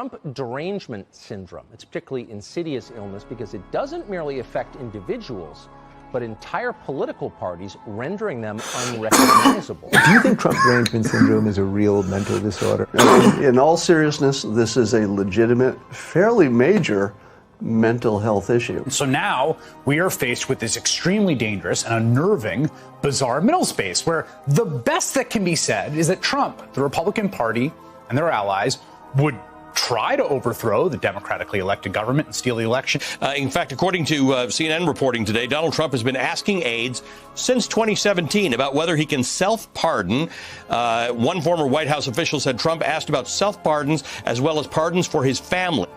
Trump derangement syndrome. It's a particularly insidious illness because it doesn't merely affect individuals, but entire political parties, rendering them unrecognizable. Do you think Trump derangement syndrome is a real mental disorder? In all seriousness, this is a legitimate, fairly major mental health issue. So now we are faced with this extremely dangerous and unnerving, bizarre middle space where the best that can be said is that Trump, the Republican Party, and their allies would try to overthrow the democratically elected government and steal the election. In fact, according to CNN reporting today, Donald Trump has been asking aides since 2017 about whether he can self-pardon. One former White House official said Trump asked about self-pardons as well as pardons for his family.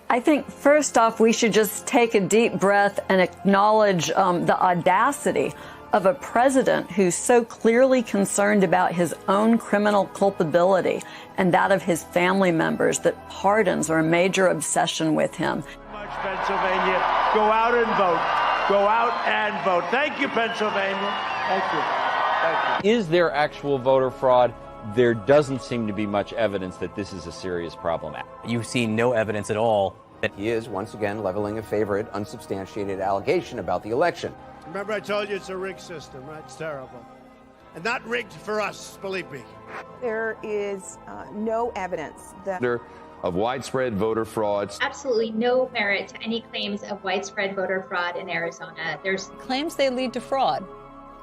I think first off, we should just take a deep breath and acknowledge the audacity of a president who's so clearly concerned about his own criminal culpability and that of his family members that pardons are a major obsession with him. Much, Pennsylvania. Go out and vote. Go out and vote. Thank you, Pennsylvania. Thank you. Thank you. Is there actual voter fraud? There doesn't seem to be much evidence that this is a serious problem. You see no evidence at all that he is once again leveling a favorite, unsubstantiated allegation about the election. Remember, I told you it's a rigged system, right? It's terrible. And not rigged for us, believe me. There is no evidence that of widespread voter fraud. Absolutely no merit to any claims of widespread voter fraud in Arizona. There's claims they lead to fraud.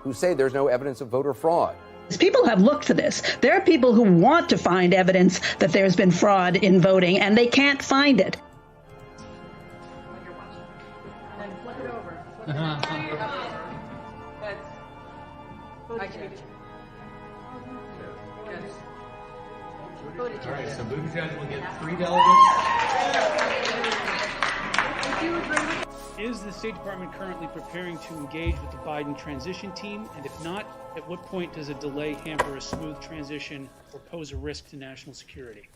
Who say there's no evidence of voter fraud. People have looked for this. There are people who want to find evidence that there's been fraud in voting, and they can't find it. All right, so Booty Judge will get 3 delegates. Is the State Department currently preparing to engage with the Biden transition team? And if not, at what point does a delay hamper a smooth transition or pose a risk to national security?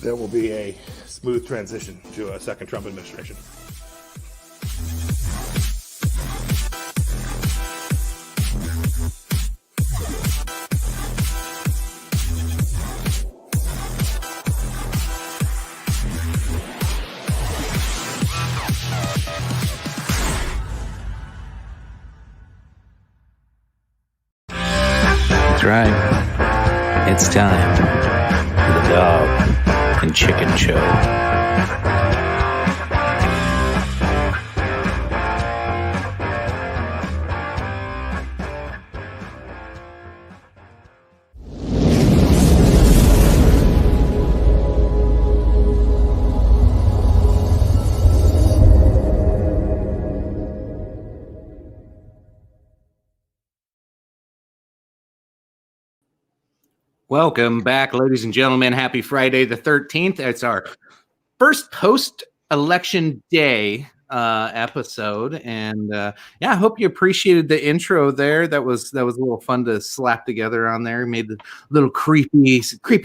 There will be a smooth transition to a second Trump administration. That's right. It's time for the Dog and Chicken Show. Welcome back, ladies and gentlemen. Happy Friday the 13th. It's our first post-election day episode. And yeah, I hope you appreciated the intro there. That was a little fun to slap together on there. Made the little creepy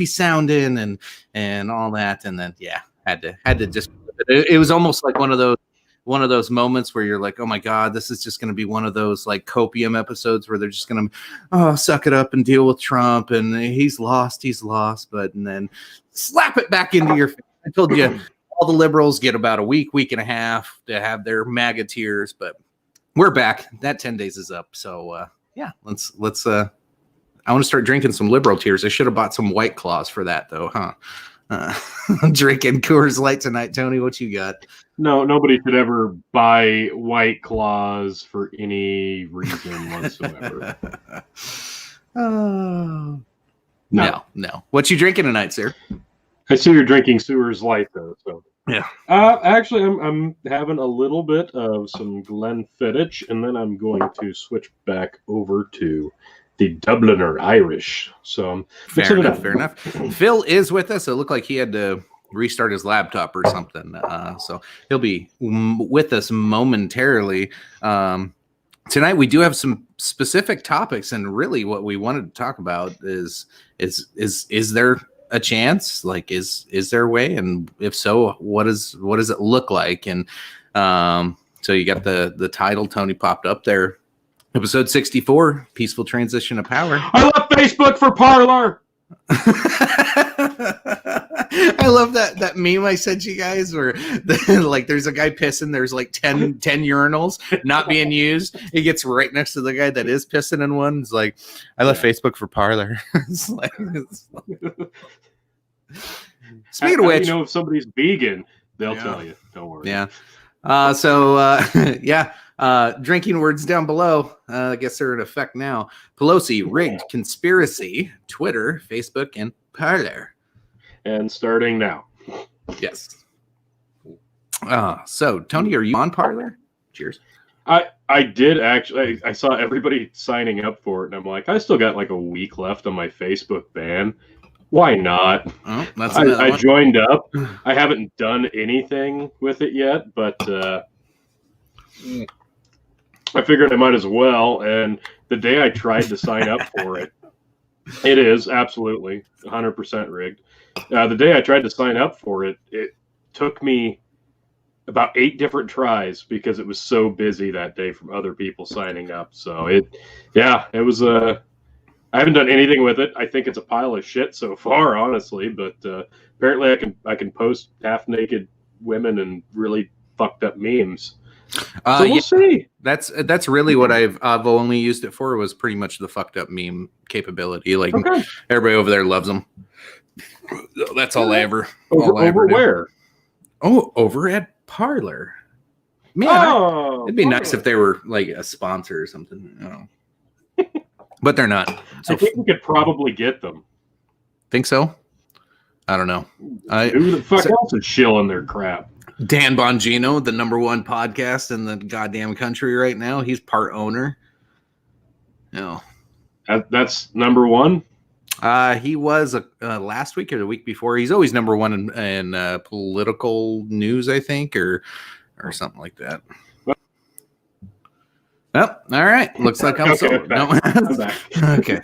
sound in and all that. And then, yeah, had to just, it was almost like one of those moments where you're like, oh my God, this is just going to be one of those like copium episodes where they're just going to, suck it up and deal with Trump and he's lost, and then slap it back into your face. I told you all the liberals get about a week and a half to have their MAGA tears, but we're back. That 10 days is up. So yeah, let's I want to start drinking some liberal tears. I should have bought some White Claws for that though, huh? I'm drinking Coors Light tonight. Tony, what you got? No, nobody should ever buy White Claws for any reason whatsoever. No. What you drinking tonight, sir? I see you're drinking Coors Light though. So yeah. Actually, I'm having a little bit of some Glenfiddich, and then I'm going to switch back over to the Dubliner Irish. So fair enough. Phil is with us. It looked like he had to restart his laptop or something. So he'll be with us momentarily. Tonight we do have some specific topics, and really what we wanted to talk about is there a chance? Like, is there a way? And if so, what does it look like? And so you got the title, Tony, popped up there. Episode 64, Peaceful Transition of Power. I left Facebook for Parler. I love that meme I sent you guys where like there's a guy pissing, there's like 10 urinals not being used. He gets right next to the guy that is pissing in one. It's like, I left Facebook for Parler. It's like, speaking of which, you know, if somebody's vegan, they'll tell you. Don't worry. Yeah. Drinking words down below. I guess they're in effect now. Pelosi, rigged, conspiracy, Twitter, Facebook, and Parler. And starting now. Yes. So Tony, are you on Parler? Cheers. I did actually. I saw everybody signing up for it, and I'm like, I still got like a week left on my Facebook ban. Why not? Oh, that's I joined up. I haven't done anything with it yet, but I figured I might as well. And the day I tried to sign up for it, it is absolutely 100% rigged. The day I tried to sign up for it, it took me about 8 different tries because it was so busy that day from other people signing up. So it was I haven't done anything with it. I think it's a pile of shit so far, honestly. But apparently, I can post half naked women and really fucked up memes. So we'll see. That's really what I've only used it for. Was pretty much the fucked up meme capability. Like everybody over there loves them. That's all I ever. Over where? Oh, over at Parler. Man, it'd be nice if they were like a sponsor or something. I don't know. But they're not. So I think we could probably get them. Think so? I don't know. Who the fuck else is shilling their crap? Dan Bongino, the #1 podcast in the goddamn country right now. He's part owner. No, that's #1. He was last week or the week before. He's always #1 in political news, I think, or something like that. Oh, all right. Looks like I'm sold. No. I'm back. Okay.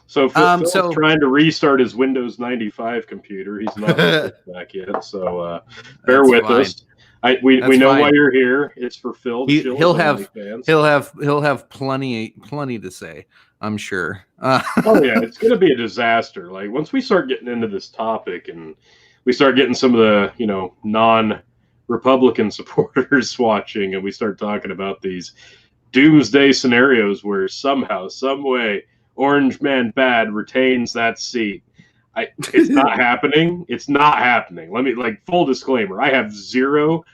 So Phil's trying to restart his Windows 95 computer. He's not back yet. So bear with us. We know why you're here. It's for Phil. He'll have plenty to say, I'm sure. Oh yeah, it's going to be a disaster. Like once we start getting into this topic and we start getting some of the non-Republican supporters watching, and we start talking about these doomsday scenarios where somehow, some way, Orange Man Bad retains that seat. It's not happening. It's not happening. Let me full disclaimer. I have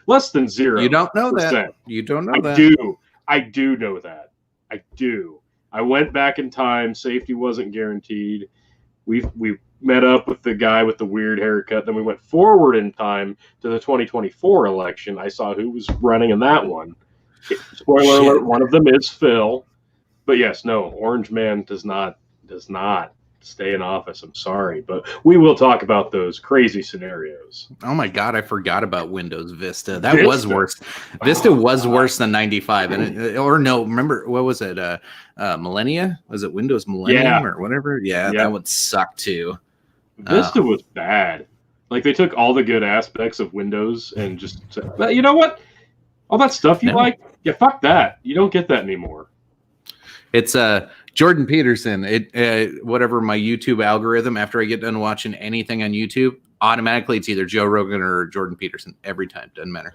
less than 0%. You don't know that. You don't know that. I do know that. I do. I went back in time. Safety wasn't guaranteed. We met up with the guy with the weird haircut. Then we went forward in time to the 2024 election. I saw who was running in that one. Spoiler alert, one of them is Phil. But yes, no, Orange Man does not stay in office. I'm sorry, but we will talk about those crazy scenarios. Oh my God, I forgot about Windows Vista. That was worse. Vista was worse than 95, remember what was it? Millennia? Was it Windows Millennium or whatever? Yeah, that would suck too. Vista was bad. Like they took all the good aspects of Windows and just said, you know what? All that stuff you like, yeah, fuck that. You don't get that anymore. It's Jordan Peterson. Whatever my YouTube algorithm, after I get done watching anything on YouTube, automatically it's either Joe Rogan or Jordan Peterson every time. Doesn't matter.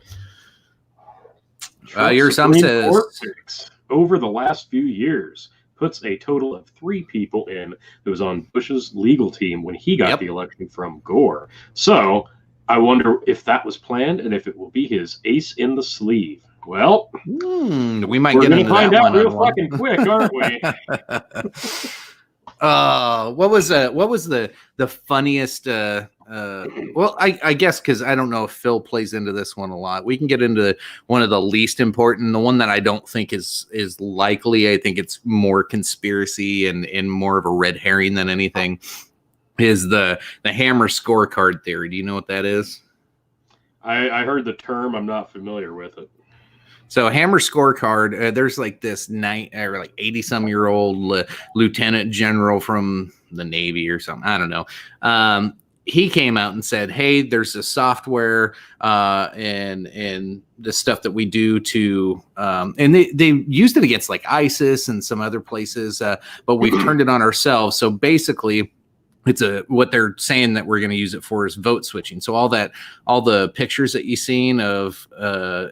Your sum says over the last few years puts a total of 3 people in who was on Bush's legal team when he got the election from Gore. So I wonder if that was planned and if it will be his ace in the sleeve. Well, we might get into find that out real fucking quick, aren't we? What was the funniest? Well, I guess because I don't know if Phil plays into this one a lot. We can get into one of the least important, the one that I don't think is likely. I think it's more conspiracy and more of a red herring than anything. Is the Hammer scorecard theory? Do you know what that is? I heard the term. I'm not familiar with it. So Hammer scorecard, there's like this 80-some-year-old lieutenant general from the Navy or something. I don't know. He came out and said, "Hey, there's a software and the stuff that we do to," and they used it against like ISIS and some other places, but we've turned it on ourselves. So basically, what they're saying that we're going to use it for is vote switching. So all the pictures that you've seen of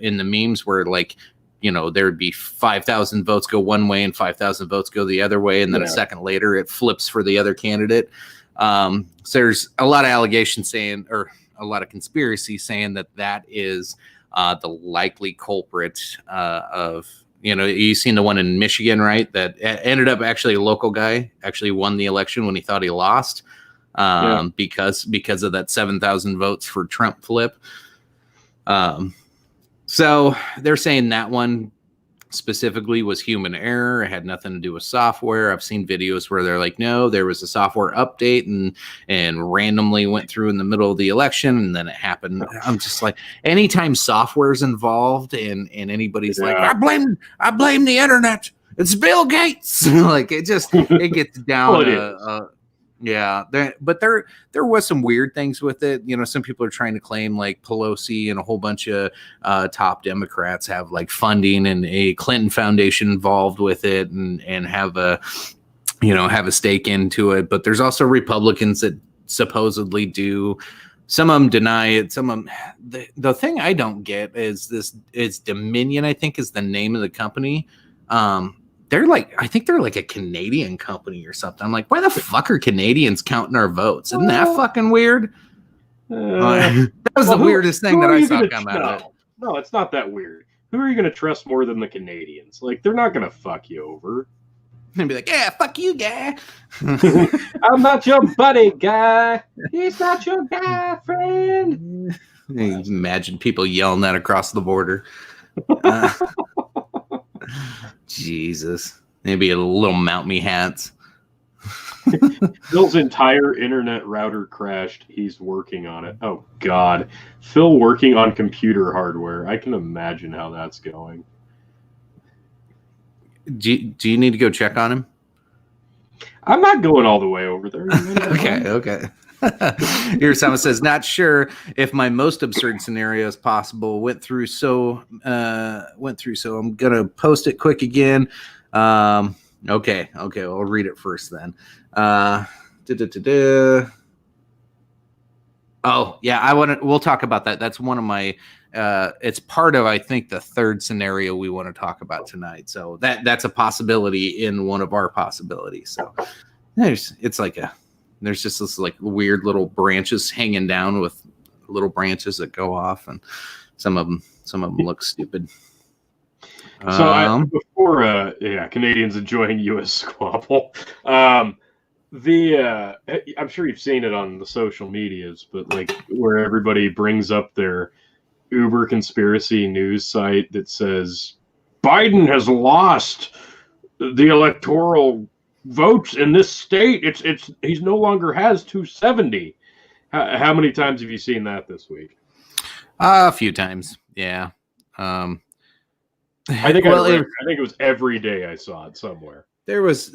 in the memes where like, you know, there would be 5,000 votes go one way and 5,000 votes go the other way. And then a second later it flips for the other candidate. So there's a lot of allegations saying, or a lot of conspiracy saying that is the likely culprit of, you know, you've seen the one in Michigan, right? That ended up actually a local guy actually won the election when he thought he lost because of that 7,000 votes for Trump flip. So they're saying that one specifically was human error. It had nothing to do with software. I've seen videos where they're like, no, there was a software update and randomly went through in the middle of the election and then it happened. I'm just like, anytime software is involved and anybody's like, I blame the internet. It's Bill Gates. Like it gets down. But there was some weird things with it. You know, some people are trying to claim like Pelosi and a whole bunch of top Democrats have like funding and a Clinton Foundation involved with it and have a stake into it. But there's also Republicans that supposedly do. Some of them deny it. Some of them. The thing I don't get is Dominion, I think is the name of the company. I think they're like a Canadian company or something. I'm like, why the fuck are Canadians counting our votes? Isn't that fucking weird? That was the weirdest thing that I saw come out of it. No, it's not that weird. Who are you going to trust more than the Canadians? Like, they're not going to fuck you over. And be like, yeah, fuck you, guy. I'm not your buddy, guy. He's not your guy, friend. Imagine people yelling that across the border. Jesus. Maybe a little mount me hats. Phil's entire internet router crashed. He's working on it. Oh, God. Phil working on computer hardware. I can imagine how that's going. Do you need to go check on him? I'm not going all the way over there. Okay. Here, someone says, not sure if my most absurd scenario is possible. Went through, so I'm gonna post it quick again. Okay, I'll read it first then. Oh yeah, we'll talk about that. That's one of my it's part of, I think, the third scenario we want to talk about tonight. So that's a possibility in one of our possibilities. So there's just this like weird little branches hanging down with little branches that go off, and some of them look stupid. So before Canadians enjoying U.S. squabble, I'm sure you've seen it on the social medias, but like where everybody brings up their Uber conspiracy news site that says Biden has lost the electoral votes in this state. He's no longer has 270. How many times have you seen that this week? A few times. Yeah. I think it was every day I saw it somewhere. It was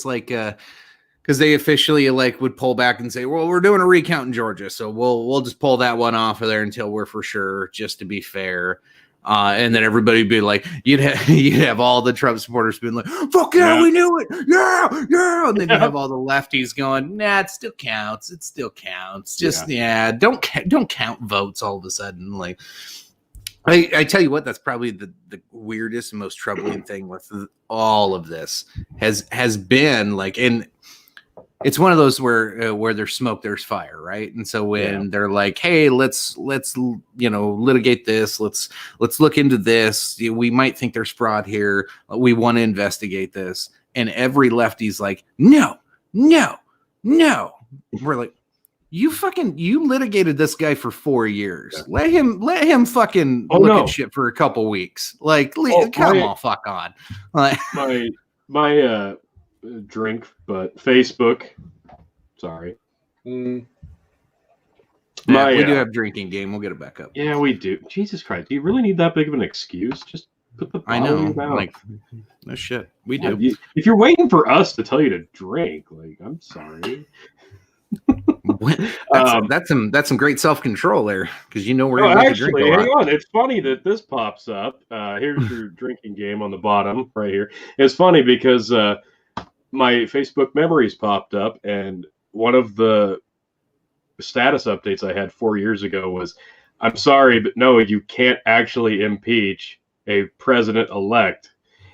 like because they officially like would pull back and say, well, we're doing a recount in Georgia, so we'll just pull that one off of there until we're for sure, just to be fair. And then everybody would be like, you'd have all the Trump supporters being like, fuck yeah, we knew it. Yeah. And then you have all the lefties going, nah, it still counts. It still counts. Just, don't count votes all of a sudden. Like, I tell you what, that's probably the weirdest and most troubling thing with all of this has been like, and it's one of those where there's smoke, there's fire, right? And so when they're like, hey, let's litigate this, let's look into this. We might think there's fraud here. We want to investigate this. And every lefty's like, no. We're like, you litigated this guy for 4 years. Let him fucking look at shit for a couple weeks. Like, fuck on. Like, my drink, but Facebook. Sorry. We do have drinking game. We'll get it back up. Yeah, we do. Jesus Christ. Do you really need that big of an excuse? Just put the bottle in your mouth. Like, no shit. We do. If you're waiting for us to tell you to drink, like, I'm sorry. That's some great self-control there, because we're gonna make actually, a drink. Hang on, it's funny that this pops up. Here's your drinking game on the bottom right here. It's funny because my Facebook memories popped up, and one of the status updates I had 4 years ago was, I'm sorry, but no, you can't actually impeach a president-elect.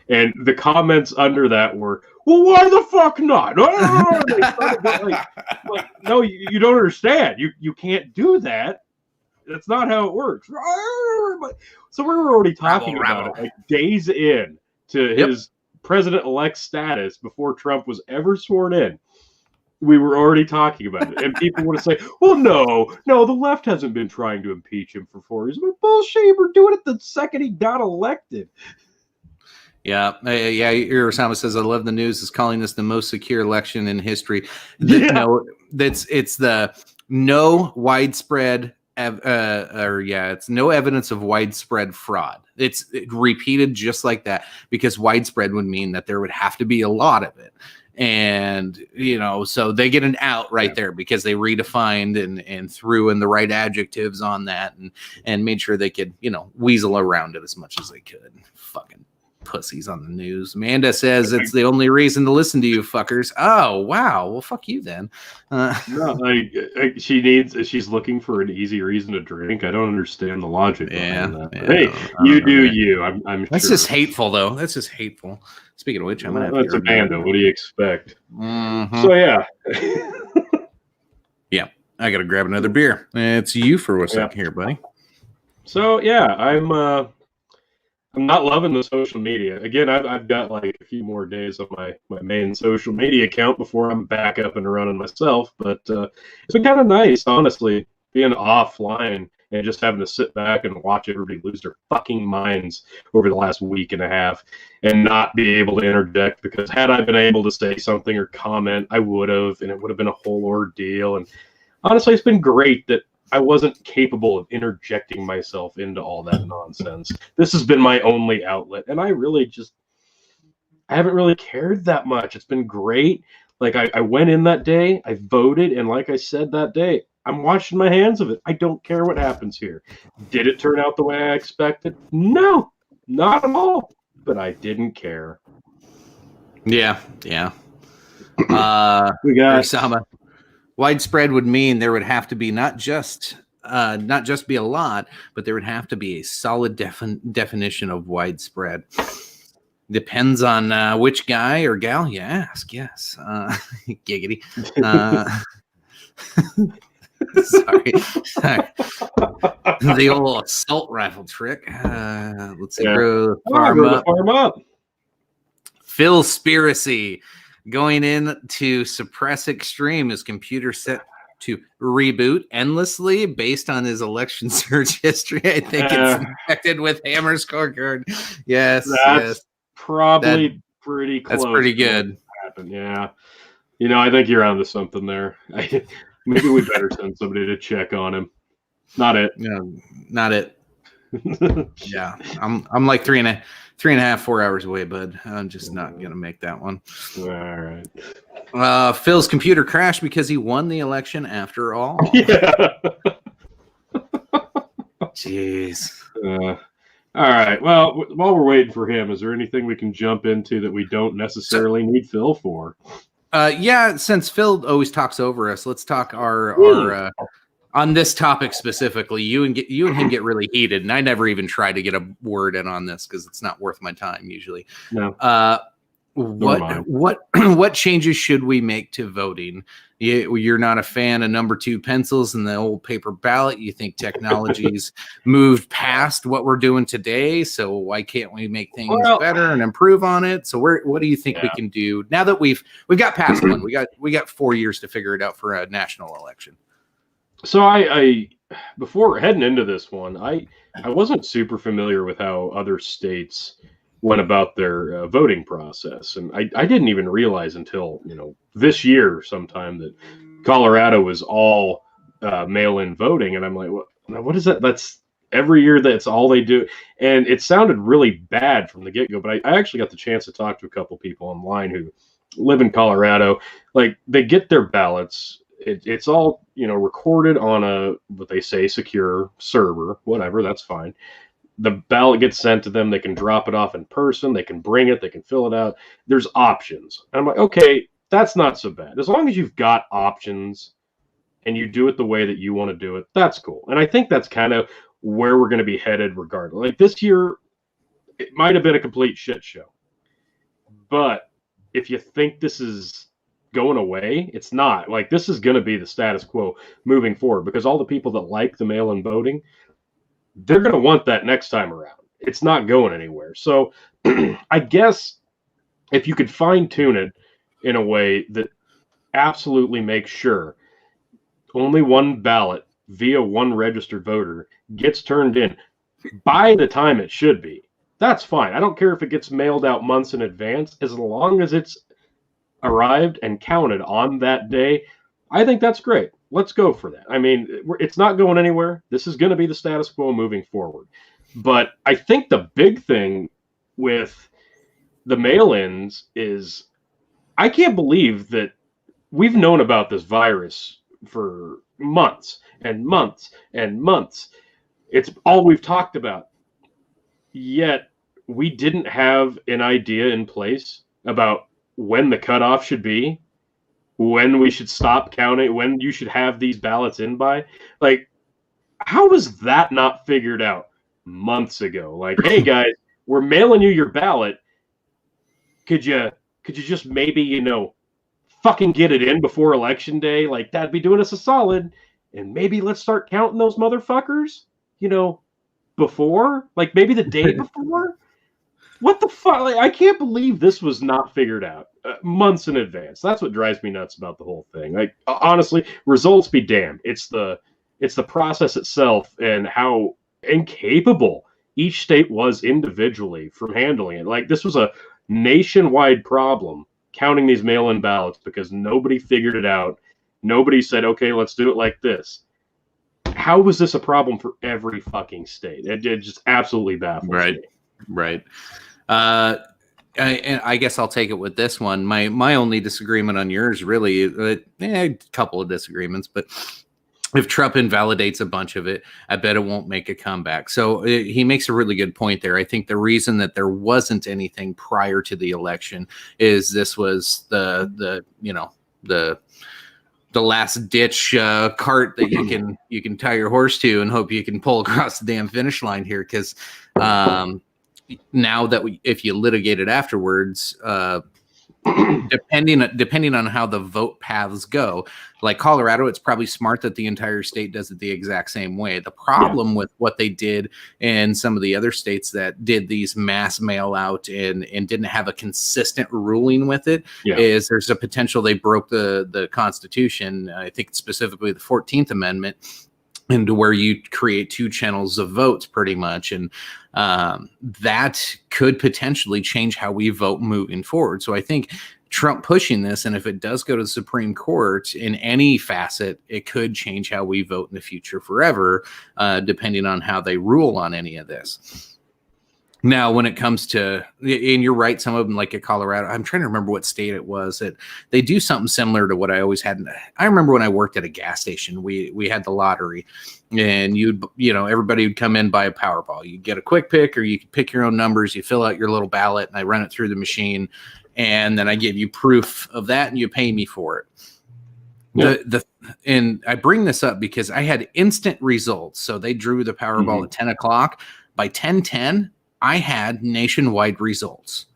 And the comments under that were, well, why the fuck not? Like, no, you don't understand. You can't do that. That's not how it works. So we were already talking about it, like days in to his president-elect status before Trump was ever sworn in. We were already talking about it. And people want to say, well, no, the left hasn't been trying to impeach him for 4 years. But bullshit, we're doing it the second he got elected. Yeah. Osama says, I love the news is calling this the most secure election in history. It's the no widespread it's no evidence of widespread fraud. It's repeated just like that, because widespread would mean that there would have to be a lot of it. And, so they get an out right there because they redefined and threw in the right adjectives on that and made sure they could, weasel around it as much as they could. Fucking pussies on the news. Amanda says it's the only reason to listen to you fuckers. Oh, wow. Well, fuck you then. She's looking for an easy reason to drink. I don't understand the logic behind that. Hey, you do you. I'm That's sure. just hateful, though. That's just hateful. Speaking of which, I'm gonna have that's to Amanda. What do you expect? Mm-hmm. So yeah. Yeah, I gotta grab another beer. It's you for a second here, buddy. So yeah, I'm not loving the social media. Again, I've got like a few more days on my main social media account before I'm back up and running myself. But it's been kind of nice, honestly, being offline and just having to sit back and watch everybody lose their fucking minds over the last week and a half and not be able to interject, because had I been able to say something or comment, I would have, and it would have been a whole ordeal. And honestly, it's been great that I wasn't capable of interjecting myself into all that nonsense. This has been my only outlet, and I haven't really cared that much. It's been great. Like, I went in that day, I voted, and like I said that day, I'm washing my hands of it. I don't care what happens here. Did it turn out the way I expected? No, not at all. But I didn't care. Yeah. We got Osama. Widespread would mean there would have to be not just be a lot, but there would have to be a solid definition of widespread. Depends on which guy or gal you ask. Yes, giggity. Sorry. The old assault rifle trick. Let's see. Farm up. Philspiracy. Going in to suppress extreme. His computer set to reboot endlessly based on his election search history. I think it's infected with Hammer scorecard. Yes, that's probably pretty close. That's pretty good. Yeah. I think you're onto something there. Maybe we better send somebody to check on him. Not it. No, not it. Yeah. I'm like 3.5, 4 hours away, bud. I'm just not gonna make that one. All right. Phil's computer crashed because he won the election after all. Yeah. Jeez. All right. Well, while we're waiting for him, is there anything we can jump into that we don't necessarily need Phil for? Yeah, since Phil always talks over us, let's talk our on this topic specifically. You and him get really heated, and I never even try to get a word in on this because it's not worth my time usually. No. What changes should we make to voting? You're not a fan of number 2 pencils and the old paper ballot. You think technology's moved past what we're doing today, so why can't we make things better and improve on it? So what do you think we can do now that we've got past one? We got 4 years to figure it out for a national election. So I before heading into this one, I wasn't super familiar with how other states went about their voting process, and I didn't even realize until this year sometime that Colorado was all mail-in voting, and I'm like, what is that? That's every year. That's all they do, and it sounded really bad from the get-go. But I actually got the chance to talk to a couple people online who live in Colorado. Like, they get their ballots. It's all recorded on a what they say secure server, whatever. That's fine. The ballot gets sent to them. They can drop it off in person. They can bring it. They can fill it out. There's options. And I'm like, okay, that's not so bad. As long as you've got options and you do it the way that you want to do it, that's cool. And I think that's kind of where we're going to be headed regardless. Like this year, it might have been a complete shit show. But if you think this is going away, it's not. Like this is going to be the status quo moving forward because all the people that like the mail-in voting, they're going to want that next time around. It's not going anywhere. So I guess if you could fine tune it in a way that absolutely makes sure only one ballot via one registered voter gets turned in by the time it should be, that's fine. I don't care if it gets mailed out months in advance, as long as it's arrived and counted on that day. I think that's great. Let's go for that. I mean, it's not going anywhere. This is going to be the status quo moving forward. But I think the big thing with the mail-ins is I can't believe that we've known about this virus for months and months and months. It's all we've talked about. Yet we didn't have an idea in place about when the cutoff should be, when we should stop counting, when you should have these ballots in by. Like, how was that not figured out months ago? Like, hey guys, we're mailing you your ballot. Could you just maybe, fucking get it in before election day? Like, that'd be doing us a solid. And maybe let's start counting those motherfuckers, before, like maybe the day before. What the fuck? Like, I can't believe this was not figured out months in advance. That's what drives me nuts about the whole thing. Like, honestly, results be damned. It's the process itself and how incapable each state was individually from handling it. Like, this was a nationwide problem, counting these mail-in ballots, because nobody figured it out. Nobody said, okay, let's do it like this. How was this a problem for every fucking state? It just absolutely baffles me. Right. And I guess I'll take it with this one. My only disagreement on yours, really, a couple of disagreements, but if Trump invalidates a bunch of it, I bet it won't make a comeback. So he makes a really good point there. I think the reason that there wasn't anything prior to the election is this was the last ditch cart that you can tie your horse to and hope you can pull across the damn finish line here. Because now that if you litigate it afterwards, depending on how the vote paths go, like Colorado, it's probably smart that the entire state does it the exact same way. The problem with what they did in some of the other states that did these mass mail out and didn't have a consistent ruling with it is there's a potential they broke the Constitution. I think specifically the 14th Amendment, into where you create two channels of votes pretty much. And that could potentially change how we vote moving forward. So I think Trump pushing this, and if it does go to the Supreme Court in any facet, it could change how we vote in the future forever, depending on how they rule on any of this. Now, when it comes to, and you're right, some of them, like at Colorado, I'm trying to remember what state it was, that they do something similar to what I always had. I remember when I worked at a gas station, we had the lottery, and everybody would come in, buy a Powerball. You get a quick pick, or you can pick your own numbers. You fill out your little ballot, and I run it through the machine, and then I give you proof of that, and you pay me for it. Yeah. And I bring this up because I had instant results. So they drew the Powerball at 10 o'clock. By 10:10. I had nationwide results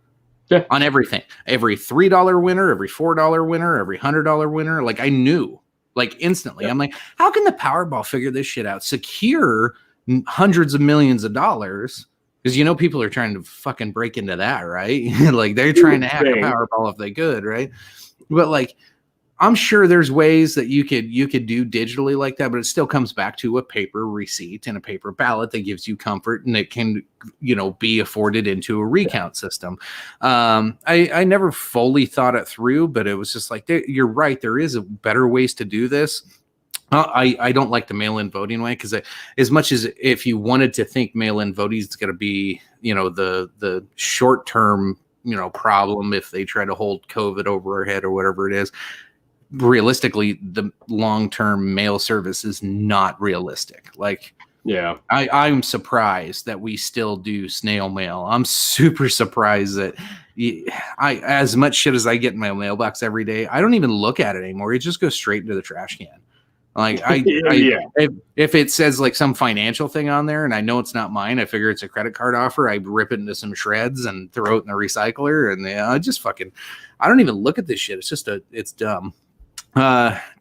on everything. Every $3 winner, every $4 winner, every $100 winner. Like, I knew, like, instantly. I'm like, how can the Powerball figure this shit out? Secure hundreds of millions of dollars, because people are trying to fucking break into that, right? Like, they're trying to hack a Powerball if they could, right? But like, I'm sure there's ways that you could do digitally like that, but it still comes back to a paper receipt and a paper ballot that gives you comfort, and it can, be afforded into a recount system. I never fully thought it through, but it was just like, you're right. There is better ways to do this. I don't like the mail-in voting way, because as much as if you wanted to think mail-in voting is going to be, the short-term, problem if they try to hold COVID over our head or whatever it is, realistically, the long-term mail service is not realistic. Like, Yeah. I'm surprised that we still do snail mail. I'm super surprised that as much shit as I get in my mailbox every day, I don't even look at it anymore. It just goes straight into the trash can. Like if it says like some financial thing on there and I know it's not mine, I figure it's a credit card offer. I rip it into some shreds and throw it in the recycler, and I don't even look at this shit. It's dumb.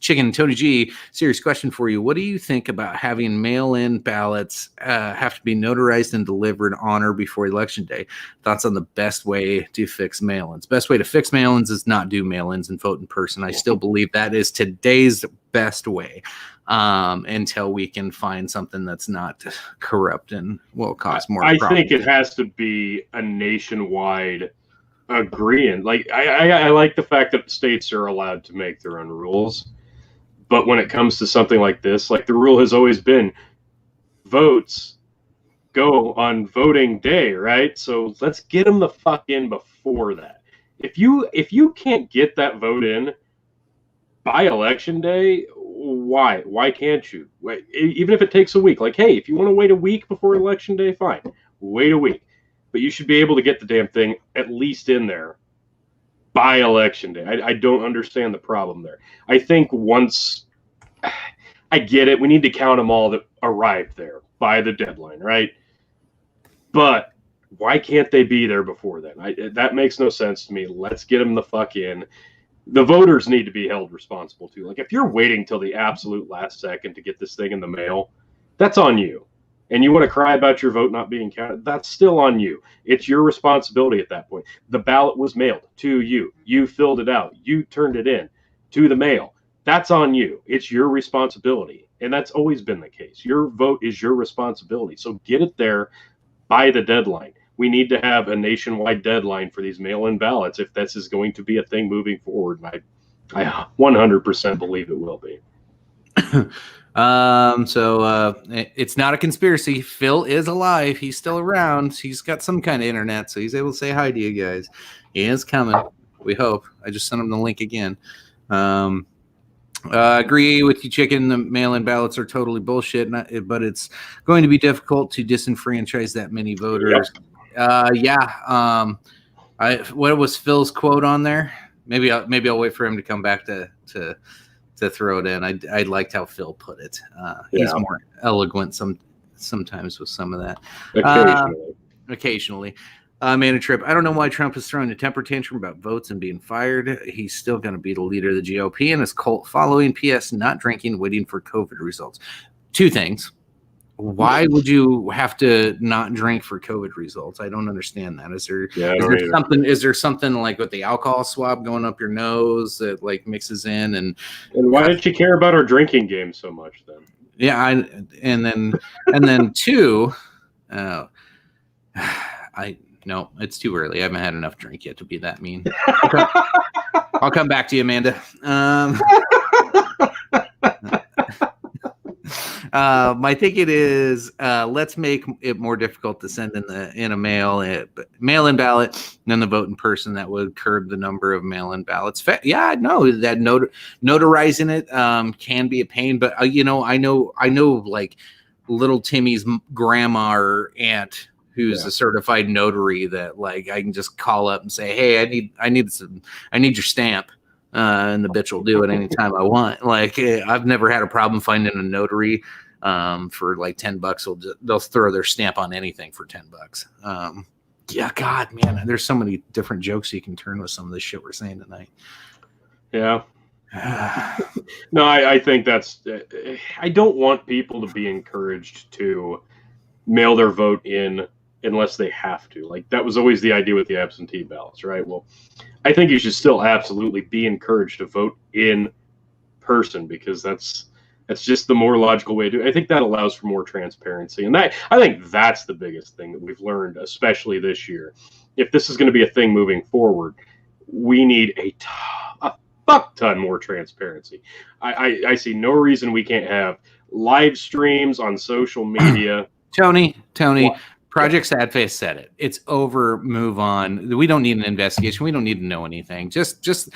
Chicken Tony G, serious question for you. What do you think about having mail-in ballots have to be notarized and delivered on or before election day? Thoughts on the best way to fix mail-ins? Best way to fix mail-ins is not do mail-ins and vote in person. I still believe that is today's best way until we can find something that's not corrupt and will cause more I problems. think it has to be a nationwide agreeing. Like I like the fact that states are allowed to make their own rules, but when it comes to something like this, like the rule has always been votes go on voting day, right? So let's get them the fuck in before that. If you can't get that vote in by election day, why can't you? Even if it takes a week, like, hey, if you want to wait a week before election day, fine, wait a week. But you should be able to get the damn thing at least in there by election day. I don't understand the problem there. I think once I get it, we need to count them all that arrived there by the deadline, right? But why can't they be there before then? That makes no sense to me. Let's get them the fuck in. The voters need to be held responsible too. Like if you're waiting till the absolute last second to get this thing in the mail, that's on you. And you want to cry about your vote not being counted, that's still on you. It's your responsibility at that point. The ballot was mailed to you. You filled it out. You turned it in to the mail. That's on you. It's your responsibility. And that's always been the case. Your vote is your responsibility. So get it there by the deadline. We need to have a nationwide deadline for these mail-in ballots if this is going to be a thing moving forward. And I 100% believe it will be. It's not a conspiracy. Phil is alive. He's still around. He's got some kind of internet, so he's able to say hi to you guys. He is coming. We hope. I just sent him the link again. Agree with you, Chicken. The mail-in ballots are totally bullshit, but it's going to be difficult to disenfranchise that many voters. What was Phil's quote on there? Maybe I'll wait for him to come back to throw it in. I liked how Phil put it. He's more eloquent sometimes with some of that. Occasionally. Mana Trip. I don't know why Trump is throwing a temper tantrum about votes and being fired. He's still going to be the leader of the GOP and his cult following. P.S. Not drinking, waiting for COVID results. Two things. Why would you have to not drink for COVID results? I don't understand that. Is there something like with the alcohol swab going up your nose that like mixes in and why did you care about our drinking game so much then? Yeah, and then two, no, it's too early. I haven't had enough drink yet to be that mean. I'll come back to you, Amanda. My thinking is let's make it more difficult to send in a mail-in ballot than the vote in person. That would curb the number of mail-in ballots. Yeah, I know that notarizing it can be a pain, but I know like little Timmy's grandma or aunt who's a certified notary that like I can just call up and say, hey, I need your stamp. And the bitch will do it anytime I want. Like I've never had a problem finding a notary for like $10. They'll throw their stamp on anything for $10. Yeah, God, man, there's so many different jokes you can turn with some of this shit we're saying tonight. Yeah. No, I think that's. I don't want people to be encouraged to mail their vote in unless they have to. Like that was always the idea with the absentee ballots, right? Well, I think you should still absolutely be encouraged to vote in person because that's just the more logical way to do it. I think that allows for more transparency. And I think that's the biggest thing that we've learned, especially this year. If this is going to be a thing moving forward, we need a fuck ton more transparency. I see no reason we can't have live streams on social media. Tony, Project Sadface said it. It's over. Move on. We don't need an investigation. We don't need to know anything. Just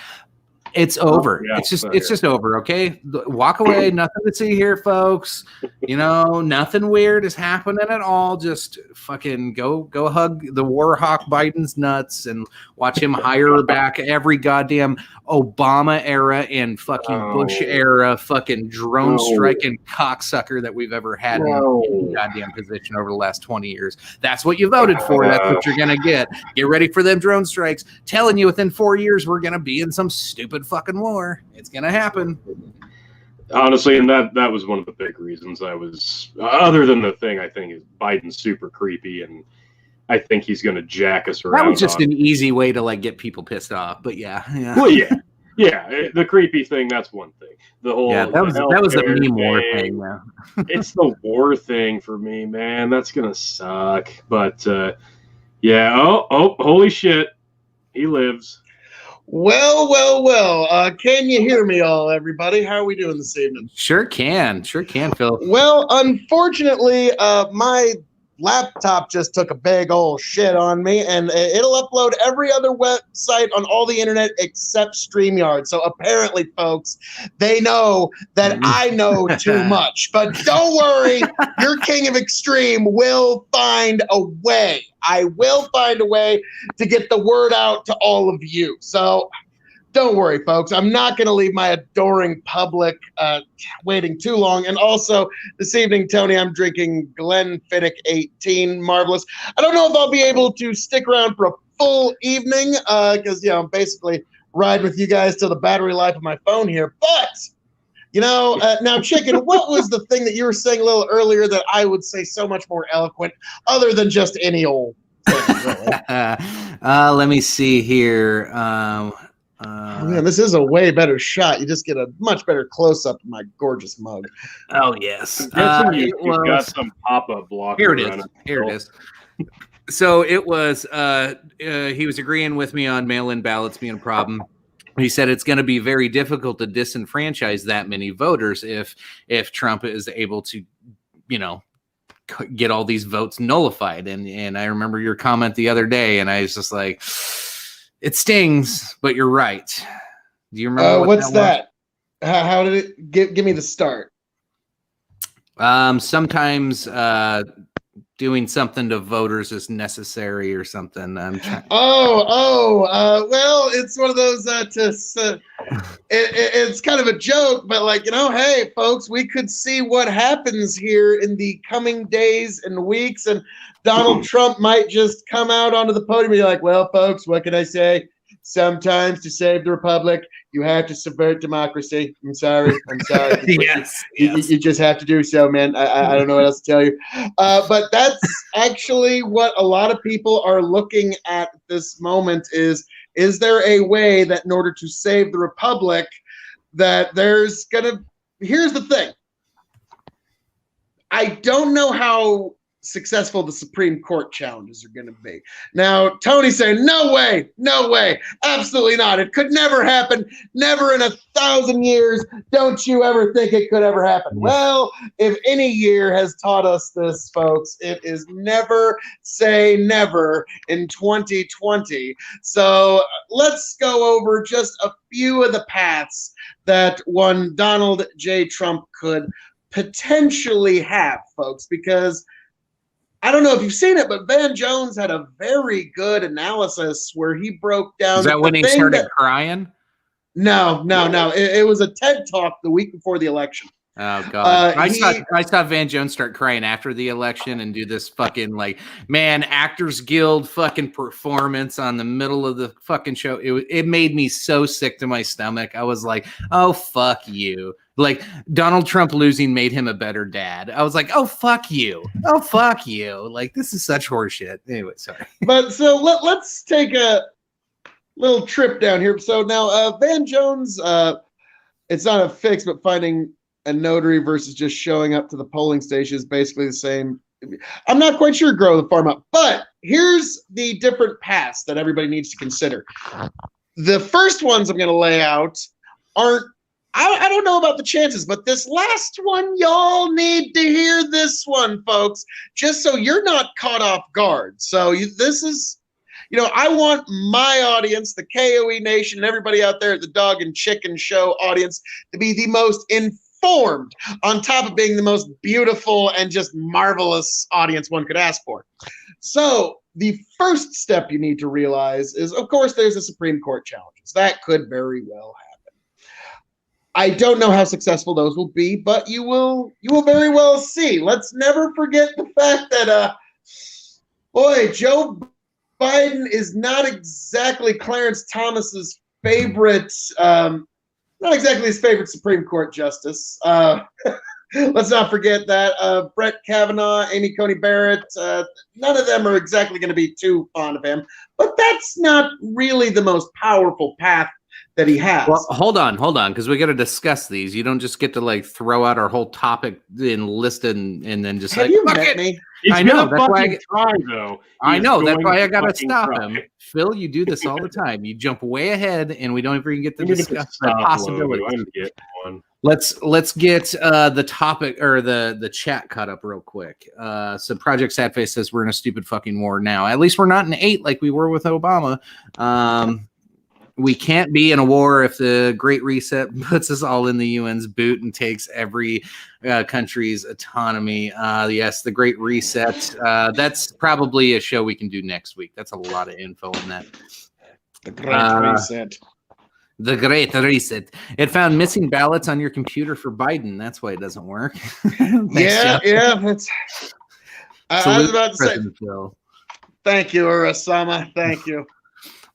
it's over. It's just over. Okay, walk away. Nothing to see here, folks. You know, nothing weird is happening at all. Just fucking go hug the war hawk Biden's nuts and watch him hire back every goddamn Obama era and fucking Bush era fucking drone striking cocksucker that we've ever had in any goddamn position over the last 20 years. That's what you voted for. That's what you're gonna get. Get ready for them drone strikes. Telling you within 4 years we're gonna be in some stupid fucking war. It's gonna happen. Honestly, and that was one of the big reasons I was, other than the thing I think is Biden's super creepy, and I think he's going to jack us around. That was just an easy way to like get people pissed off, but yeah. Well, yeah. The creepy thing, that's one thing. The whole that was the meme war thing. Yeah. It's the war thing for me, man. That's gonna suck. But yeah. Oh, holy shit, he lives. Well. Can you hear me all, everybody? How are we doing this evening? Sure can, Phil. Well, unfortunately, my laptop just took a big old shit on me, and it'll upload every other website on all the internet except StreamYard. So apparently, folks, they know that I know too much. But don't worry, your King of Extreme will find a way. I will find a way to get the word out to all of you. So don't worry, folks. I'm not going to leave my adoring public waiting too long. And also, this evening, Tony, I'm drinking Glenfiddich 18 Marvelous. I don't know if I'll be able to stick around for a full evening because, I'm basically riding with you guys till the battery life of my phone here. But, now, Chicken, what was the thing that you were saying a little earlier that I would say so much more eloquent other than just any old thing, really? Let me see here. Man, this is a way better shot. You just get a much better close-up of my gorgeous mug. Oh, yes. You've got some pop-up blocker. Here it is. So it was, he was agreeing with me on mail-in ballots being a problem. He said it's going to be very difficult to disenfranchise that many voters if Trump is able to, get all these votes nullified. And I remember your comment the other day, and I was just like, it stings, but you're right. Do you remember what's that? How did it give me the start? Sometimes doing something to voters is necessary or something. Well, it's one of those it's kind of a joke, but hey, folks, we could see what happens here in the coming days and weeks, and Donald Trump might just come out onto the podium and be like, well, folks, what can I say? Sometimes to save the republic, you have to subvert democracy. I'm sorry. Yes. You just have to do so, man. I don't know what else to tell you. But that's actually what a lot of people are looking at this moment is there a way that in order to save the republic that here's the thing. I don't know how successful the Supreme Court challenges are going to be. Now, Tony's saying, no way, absolutely not. It could never happen, never in 1,000 years. Don't you ever think it could ever happen? Well, if any year has taught us this, folks, it is never say never in 2020. So let's go over just a few of the paths that one Donald J. Trump could potentially have, folks, because I don't know if you've seen it, but Van Jones had a very good analysis where he broke down. Is that when he started crying? No. It was a TED Talk the week before the election. Oh God! I saw Van Jones start crying after the election and do this fucking Actors Guild fucking performance on the middle of the fucking show. It made me so sick to my stomach. I was like, oh fuck you. Donald Trump losing made him a better dad. I was like, oh fuck you. This is such horseshit. Anyway, sorry. But so let's take a little trip down here. So now Van Jones, it's not a fix, but finding a notary versus just showing up to the polling station is basically the same. I'm not quite sure grow the farm up, but here's the different paths that everybody needs to consider. The first ones I'm going to lay out aren't, I don't know about the chances, but this last one, y'all need to hear this one, folks, just so you're not caught off guard. So this is, I want my audience, the KOE Nation, and everybody out there at the Dog and Chicken Show audience to be the most informed informed, on top of being the most beautiful and just marvelous audience one could ask for. So the first step you need to realize is, of course, there's a Supreme Court challenges. That could very well happen. I don't know how successful those will be, but you will very well see. Let's never forget the fact that, boy, Joe Biden is not exactly Clarence Thomas's favorite, not exactly his favorite Supreme Court justice. Let's not forget that Brett Kavanaugh, Amy Coney Barrett, none of them are exactly going to be too fond of him. But that's not really the most powerful path that he has. Well, hold on, because we got to discuss these. You don't just get to like throw out our whole topic and list it and then just Have you met me? I know. That's why I know. That's going why I to got to fucking stop try. him. Phil, you do this all the time. You jump way ahead, and we don't even get to You need to discuss the stop, Logan. possibilities. I'm getting one. Let's get the topic or the chat cut up real quick. So Project Sadface says we're in a stupid fucking war now. At least we're not in 8 like we were with Obama. We can't be in a war if the Great Reset puts us all in the UN's boot and takes every country's autonomy. Yes, the Great Reset. That's probably a show we can do next week. That's a lot of info in that. The Great Reset. The Great Reset. It found missing ballots on your computer for Biden. That's why it doesn't work. Thanks, Yeah. Jeff. I was about to say, President Phil. thank you, Osama. Thank you.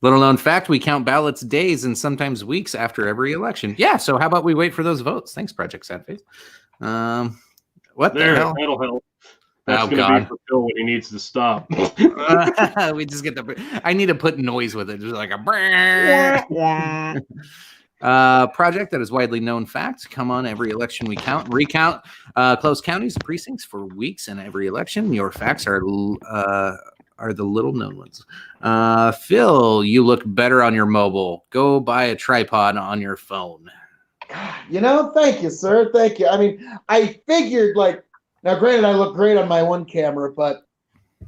Little known fact, we count ballots days and sometimes weeks after every election. Yeah, so how about we wait for those votes? Thanks, Project Sadface. What There, the hell? that'll help. That's Oh, going to God. be for Phil when he needs to stop. We just get the. I need to put noise with it, just like a. Project that is widely known fact. Come on, every election we count, recount close counties and precincts for weeks in every election. Your facts are the little known ones. Phil, you look better on your mobile. Go buy a tripod on your phone. Thank you, sir. Thank you. I mean, I figured, like, now granted, I look great on my one camera, but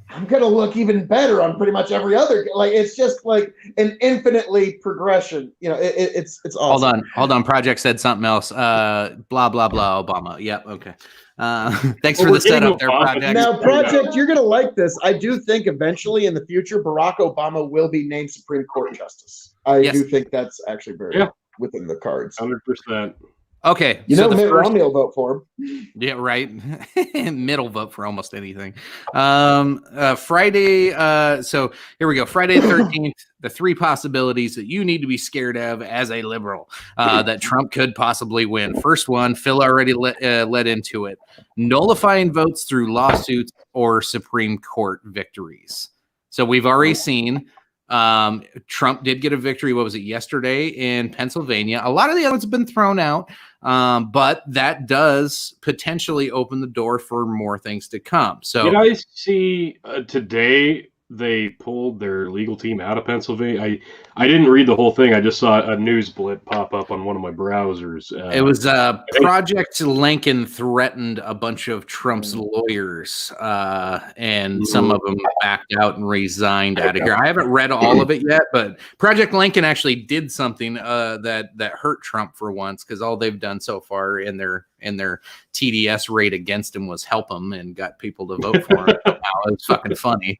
I'm going to look even better on pretty much every other. Like, it's just like an infinitely progression. It's awesome. Hold on. Project said something else. Blah, blah, blah, Obama. Yep. Okay. Thanks for the setup there, Project. Now, Project, you're going to like this. I do think eventually in the future, Barack Obama will be named Supreme Court Justice. I do think that's actually very within the cards. 100%. Okay. Mitt Romney will vote for him. Yeah, right. Middle vote for almost anything. Friday. So here we go. Friday the 13th. The 3 possibilities that you need to be scared of as a liberal that Trump could possibly win. First one, Phil already led into it. Nullifying votes through lawsuits or Supreme Court victories. So we've already seen Trump did get a victory. What was it, yesterday in Pennsylvania? A lot of the others have been thrown out, but that does potentially open the door for more things to come. So Did I see today they pulled their legal team out of Pennsylvania? I didn't read the whole thing. I just saw a news blip pop up on one of my browsers. It was Project Lincoln threatened a bunch of Trump's lawyers, and some of them backed out and resigned out of here. I haven't read all of it yet, but Project Lincoln actually did something that hurt Trump for once, because all they've done so far in their TDS raid against him was help him and got people to vote for him. Wow, it was fucking funny.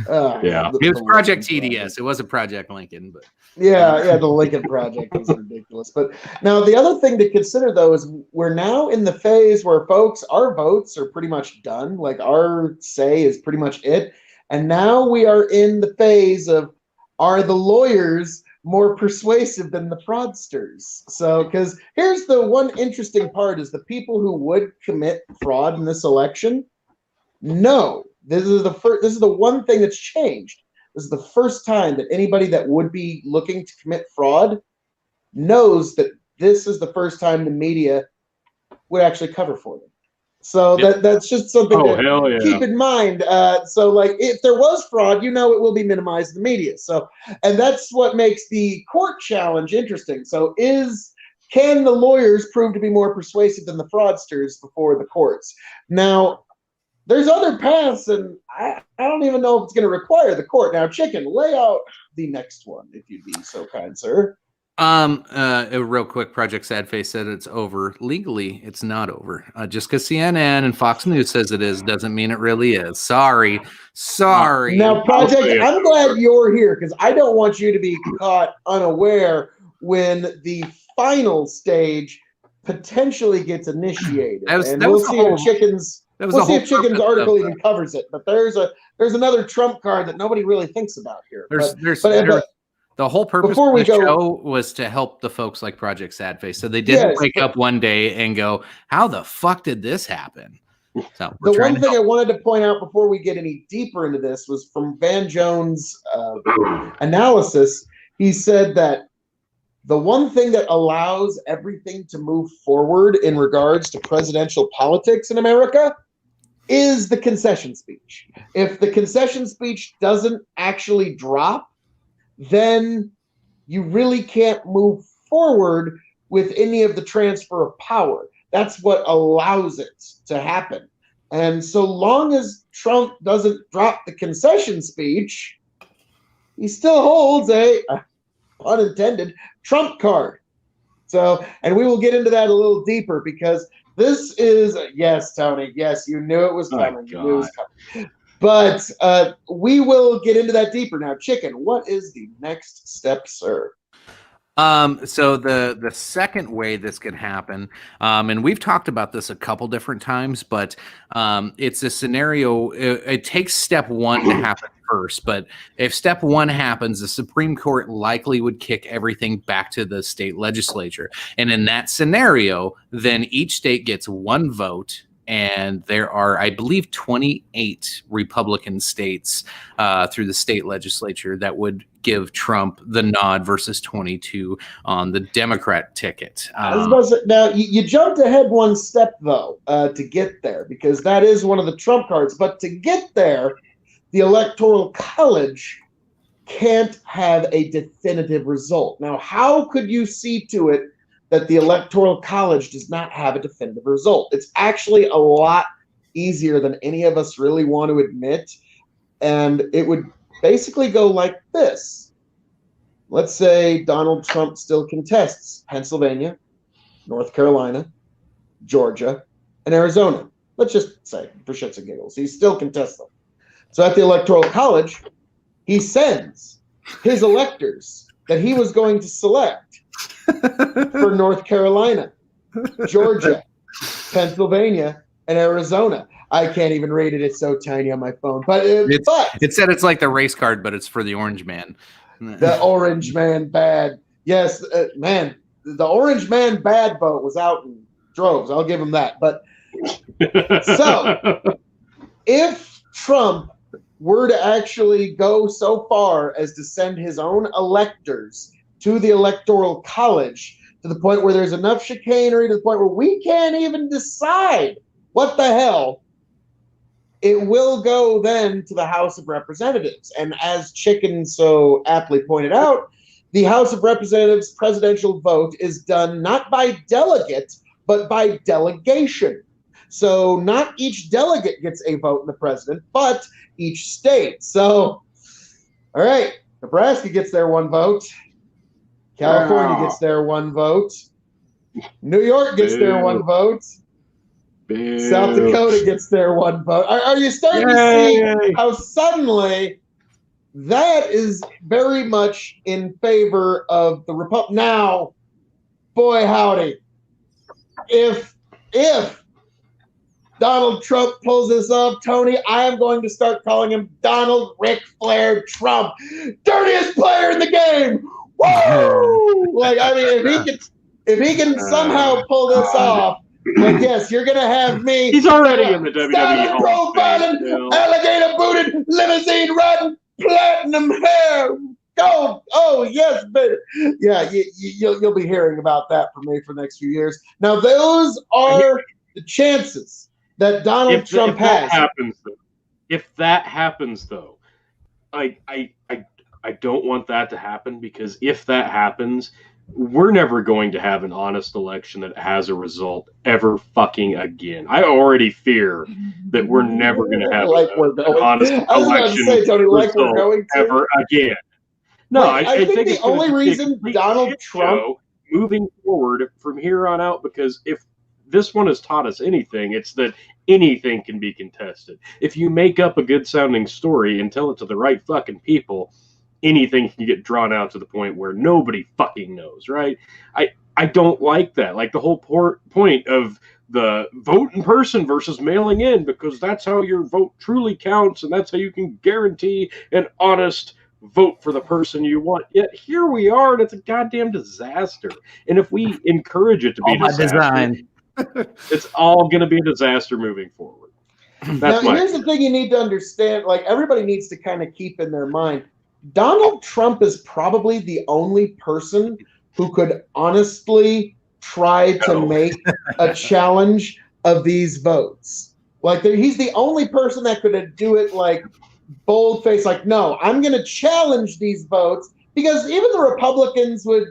It was Project TDS. It wasn't Project Lincoln, but the Lincoln Project is ridiculous. But now the other thing to consider, though, is we're now in the phase where, folks, our votes are pretty much done. Like, our say is pretty much it. And now we are in the phase of, are the lawyers more persuasive than the fraudsters? So, because here's the one interesting part, is the people who would commit fraud in this election, no, this is the one thing that's changed. This is the first time that anybody that would be looking to commit fraud knows that this is the first time the media would actually cover for them. So that's just something to keep in mind. So, like, if there was fraud, it will be minimized in the media. So, and that's what makes the court challenge interesting. So, can the lawyers prove to be more persuasive than the fraudsters before the courts? Now, there's other paths, and I don't even know if it's going to require the court. Now, Chicken, lay out the next one, if you'd be so kind, sir. Real quick, Project Sadface said it's over. Legally, it's not over. Just because CNN and Fox News says it is doesn't mean it really is. Sorry. Now, Project, I'm glad you're here because I don't want you to be caught unaware when the final stage potentially gets initiated. We'll see if Chicken's article even covers it. But there's another trump card that nobody really thinks about here. The whole purpose of the show was to help the folks like Project Sadface. So they didn't wake up one day and go, how the fuck did this happen? So the one thing I wanted to point out before we get any deeper into this was from Van Jones' analysis. He said that the one thing that allows everything to move forward in regards to presidential politics in America is the concession speech. If the concession speech doesn't actually drop, then you really can't move forward with any of the transfer of power. That's what allows it to happen. And so long as Trump doesn't drop the concession speech, he still holds a, pun intended, Trump card. So, and we will get into that a little deeper because this is, yes, Tony, yes, you knew it was coming. You knew it was coming. But we will get into that deeper now. Chicken, what is the next step, sir? So the second way this can happen, and we've talked about this a couple different times, but it's a scenario. It takes step one to happen first, but if step one happens, the Supreme Court likely would kick everything back to the state legislature. And in that scenario, then each state gets one vote. And there are, I believe, 28 Republican states through the state legislature that would give Trump the nod versus 22 on the Democrat ticket. Now, you jumped ahead one step, though, to get there, because that is one of the Trump cards. But to get there, the Electoral College can't have a definitive result. Now, how could you see to it that the Electoral College does not have a definitive result? It's actually a lot easier than any of us really want to admit. And it would basically go like this. Let's say Donald Trump still contests Pennsylvania, North Carolina, Georgia, and Arizona. Let's just say, for shits and giggles, he still contests them. So at the Electoral College, he sends his electors that he was going to select for North Carolina, Georgia, Pennsylvania, and Arizona. I can't even read it. It's so tiny on my phone. But it said it's like the race card, but it's for the orange man. The orange man bad. Yes, man, the orange man bad vote was out in droves. I'll give him that. But so if Trump were to actually go so far as to send his own electors to the Electoral College, to the point where there's enough chicanery, to the point where we can't even decide what the hell, it will go then to the House of Representatives. And as Chicken so aptly pointed out, the House of Representatives presidential vote is done not by delegate, but by delegation. So not each delegate gets a vote in the president, but each state. So, all right, Nebraska gets their one vote. California gets their one vote. New York gets their one vote. South Dakota gets their one vote. Are you starting to see how suddenly that is very much in favor of the Republic? Now, boy howdy, if Donald Trump pulls this off, Tony, I am going to start calling him Donald Ric Flair Trump. Dirtiest player in the game. Woo! Like, I mean, if he can somehow pull this off, like, yes, you're gonna have me. He's already in the WWE Hall of profiling, alligator booted, limousine riding, platinum hair, gold. Oh yes, baby. Yeah, you'll be hearing about that from me for the next few years. Now, those are the chances that Donald Trump has. If that happens, though, I don't want that to happen, because if that happens, we're never going to have an honest election that has a result ever fucking again. I already fear that we're never going to have an honest election result ever again. No, Like, I think the it's gonna only be a reason complete Donald shit Trump show moving forward from here on out, because if this one has taught us anything, it's that anything can be contested. If you make up a good sounding story and tell it to the right fucking people, anything can get drawn out to the point where nobody fucking knows, right? I don't like that. Like the whole point of the vote in person versus mailing in, because that's how your vote truly counts, and that's how you can guarantee an honest vote for the person you want. Yet here we are, and it's a goddamn disaster. And if we encourage it to be All by disaster, design. it's all going to be a disaster moving forward. That's now, here's the thing you need to understand. Like, everybody needs to kind of keep in their mind, Donald Trump is probably the only person who could honestly try to make a challenge of these votes. Like, he's the only person that could do it, like, bold-faced, like, no, I'm going to challenge these votes, because even the Republicans would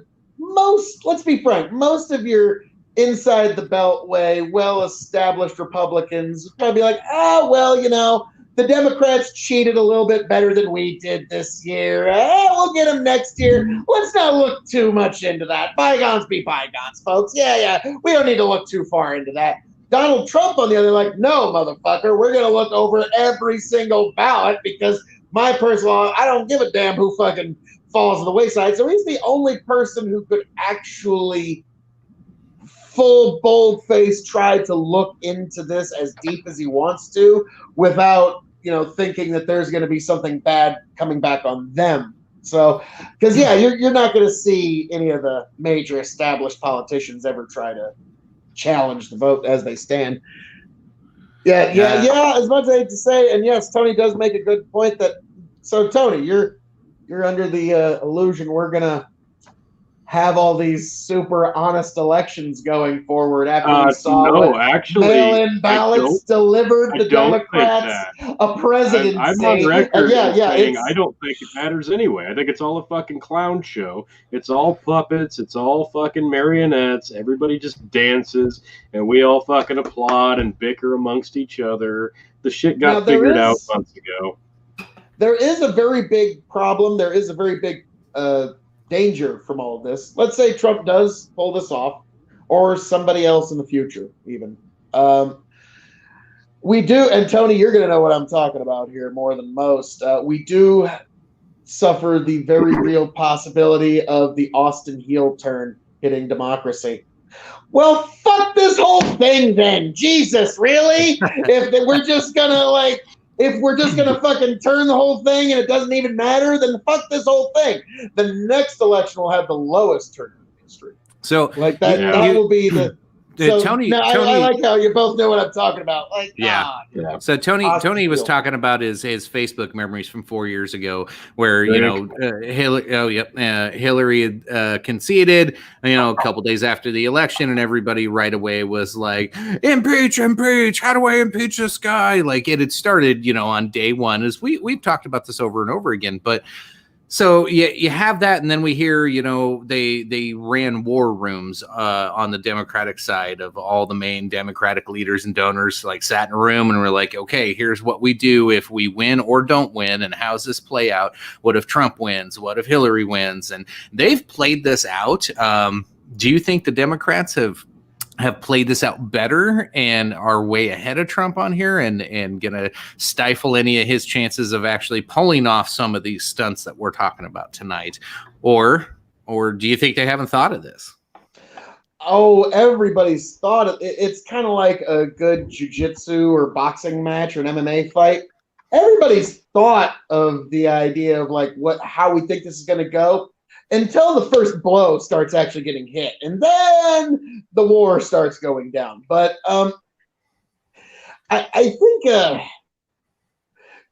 let's be frank, most of your inside the beltway, well-established Republicans would probably be like, oh, well, you know, the Democrats cheated a little bit better than we did this year. We'll get them next year. Let's not look too much into that. Bygones be bygones, folks. Yeah. We don't need to look too far into that. Donald Trump, on the other, like, no, motherfucker, we're going to look over every single ballot, because my personal, I don't give a damn who fucking falls to the wayside. So he's the only person who could actually full bold face try to look into this as deep as he wants to, without, you know, thinking that there's going to be something bad coming back on them. So, because you're not going to see any of the major established politicians ever try to challenge the vote as they stand. Yeah. As much as I hate to say, and yes, Tony does make a good point that. So, Tony, you're under the illusion we're gonna have all these super honest elections going forward after we saw mail-in ballots delivered the Democrats a presidency. I'm on record saying I don't think it matters anyway. I think it's all a fucking clown show. It's all puppets. It's all fucking marionettes. Everybody just dances, and we all fucking applaud and bicker amongst each other. The shit got figured out months ago. There is a very big problem. There is a very big danger from all of this. Let's say Trump does pull this off, or somebody else in the future, even. We do, and Tony, you're going to know what I'm talking about here more than most. We do suffer the very real possibility of the Austin heel turn hitting democracy. Well, fuck this whole thing then. Jesus, really? If we're just going to fucking turn the whole thing and it doesn't even matter, then fuck this whole thing. The next election will have the lowest turnout in history. So, like that will be the. Tony, I like how you both know what I'm talking about. Like, So Tony was talking about his Facebook memories from 4 years ago, where Hillary had conceded, a couple days after the election, and everybody right away was like, impeach! How do I impeach this guy? Like, it had started, on day one. As we've talked about this over and over again, but. So you have that, and then we hear, they ran war rooms on the Democratic side of all the main Democratic leaders and donors, like sat in a room and were like, okay, here's what we do if we win or don't win, and how's this play out? What if Trump wins? What if Hillary wins? And they've played this out. Do you think the Democrats have played this out better and are way ahead of Trump on here and going to stifle any of his chances of actually pulling off some of these stunts that we're talking about tonight? Or do you think they haven't thought of this? Oh, everybody's thought of it. It's kind of like a good jiu-jitsu or boxing match or an MMA fight. Everybody's thought of the idea of how we think this is going to go, until the first blow starts actually getting hit. And then the war starts going down. But I think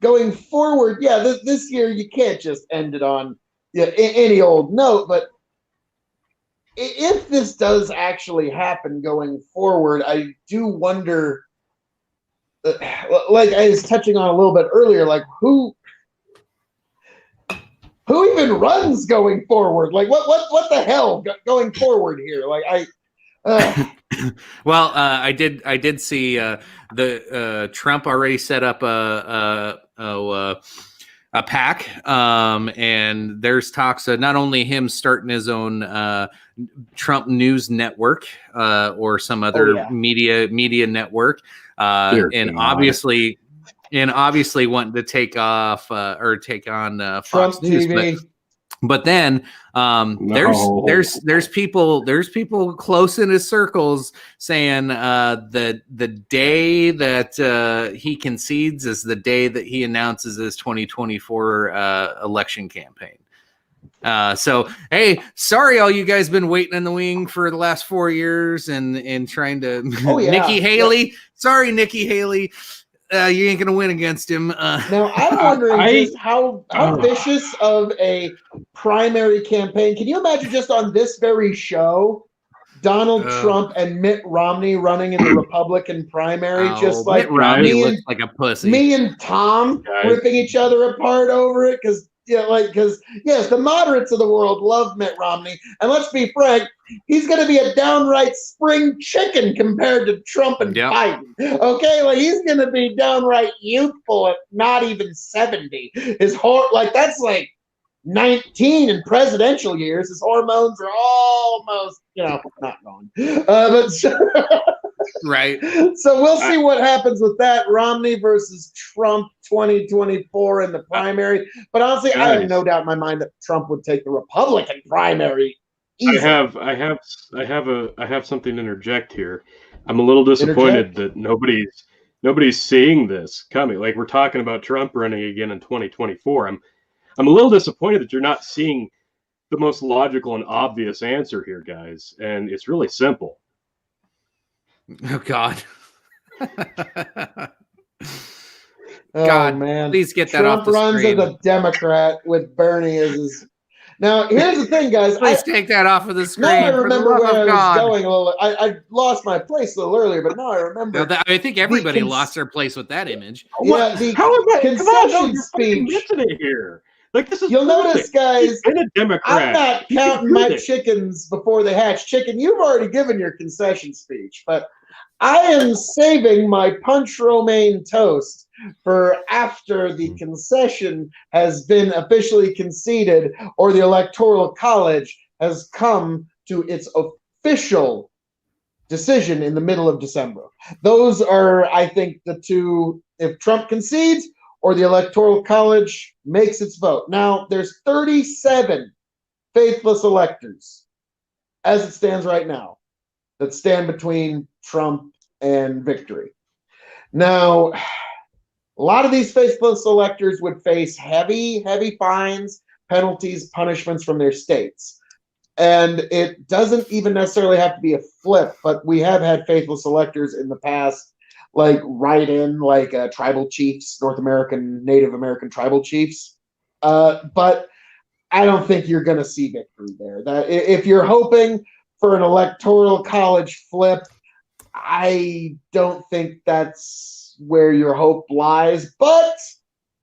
going forward, this year you can't just end it on any old note. But if this does actually happen going forward, I do wonder, like I was touching on a little bit earlier, like who even runs going forward? Like what the hell going forward here? Like Well, I did see the Trump already set up a PAC, and there's talks of not only him starting his own Trump News Network or some other media network, and obviously wanting to take off or take on Fox Trump News, TV. But then there's people close in his circles saying that the day that he concedes is the day that he announces his 2024 election campaign. So hey, sorry, all you guys been waiting in the wing for the last 4 years and trying to Nikki Haley. Sorry, Nikki Haley. You ain't gonna win against him. Now I'm wondering just how vicious of a primary campaign. Can you imagine just on this very show, Donald Trump and Mitt Romney running in the Republican primary, just like Mitt Romney looks like a pussy. Me and Tom ripping each other apart over it because yes, the moderates of the world love Mitt Romney, and let's be frank, he's going to be a downright spring chicken compared to Trump and Biden. Okay, like he's going to be downright youthful at not even 70. That's like 19 in presidential years. His hormones are almost, not gone. Right. So we'll see what happens with that. Romney versus Trump 2024 in the primary. But honestly, I have no doubt in my mind that Trump would take the Republican primary easily. I have something to interject here. I'm a little disappointed that nobody's seeing this coming. Like, we're talking about Trump running again in 2024. I'm a little disappointed that you're not seeing the most logical and obvious answer here, guys. And it's really simple. Oh God. God, man. Please get that Trump off the runs screen. as a Democrat with Bernie as his. Now, here's the thing, guys. Please take that off of the screen. Now I for the remember love where I of was God. going a little. I lost my place a little earlier, but now I remember. I think everybody lost their place with that image. Yeah, the How is that? concession You're speech. missing it here. Like, this is You'll notice, perfect. guys, He's been a Democrat. I'm not He can counting do my this. chickens before they hatch. Chicken, you've already given your concession speech, but I am saving my punch romaine toast for after the concession has been officially conceded or the Electoral College has come to its official decision in the middle of December. Those are, I think, the two, if Trump concedes or the Electoral College makes its vote. Now, there's 37 faithless electors, as it stands right now, that stand between Trump and victory. Now, a lot of these faithless electors would face heavy, heavy fines, penalties, punishments from their states. And it doesn't even necessarily have to be a flip, but we have had faithless electors in the past, like write-in, like tribal chiefs, Native American tribal chiefs. But I don't think you're going to see victory there. That if you're hoping for an Electoral College flip, I don't think that's where your hope lies. But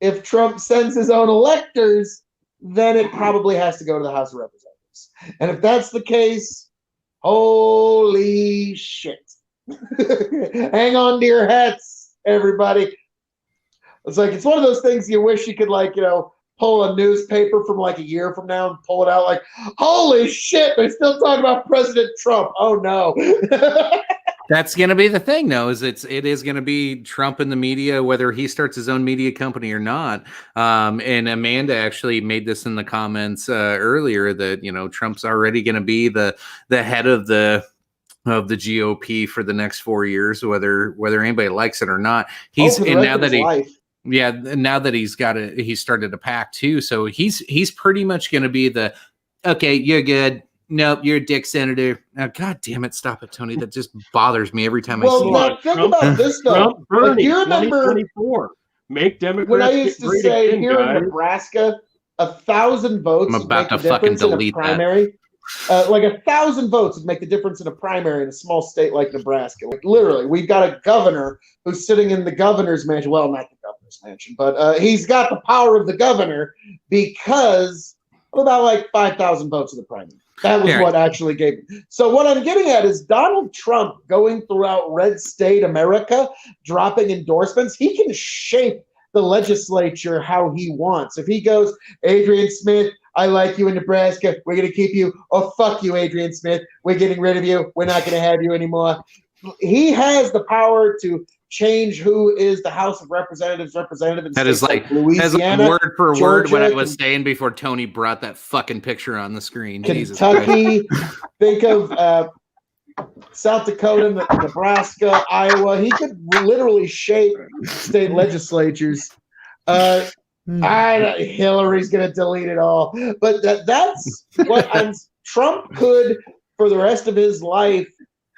if Trump sends his own electors, then it probably has to go to the House of Representatives. And if that's the case, holy shit. Hang on to your hats, everybody. It's one of those things you wish you could, pull a newspaper from a year from now and pull it out like, holy shit, they're still talking about President Trump. Oh no. That's going to be the thing, though, is it is going to be Trump in the media, whether he starts his own media company or not. And Amanda actually made this in the comments earlier that, Trump's already going to be the head of the GOP for the next 4 years, whether anybody likes it or not. Now that he's started a PAC too. So he's pretty much going to be okay, you're good. Nope, you're a dick senator. Now, God damn it, stop it, Tony. That just bothers me every time I see it. Think about this, though. Bernie, you remember 2024. Make Democrats when I used to great say again, here guys. in Nebraska, 1,000 votes I'm would about make to the fucking difference in a delete that. primary. 1,000 votes would make the difference in a primary in a small state like Nebraska. Literally, we've got a governor who's sitting in the governor's mansion. Well, not the governor's mansion, but he's got the power of the governor because of about 5,000 votes in the primary. That was what actually gave it. So what I'm getting at is Donald Trump going throughout red state America, dropping endorsements. He can shape the legislature how he wants. If he goes, Adrian Smith, I like you in Nebraska, we're going to keep you. Oh, fuck you, Adrian Smith. We're getting rid of you. We're not going to have you anymore. He has the power to change who is the House of Representatives representative in That states is like Louisiana, word for word Georgia, what I was saying before Tony brought that fucking picture on the screen. Jesus Kentucky. Christ. Think of South Dakota, Nebraska, Iowa. He could literally shape state legislatures. Hillary's going to delete it all. But that's what Trump could, for the rest of his life,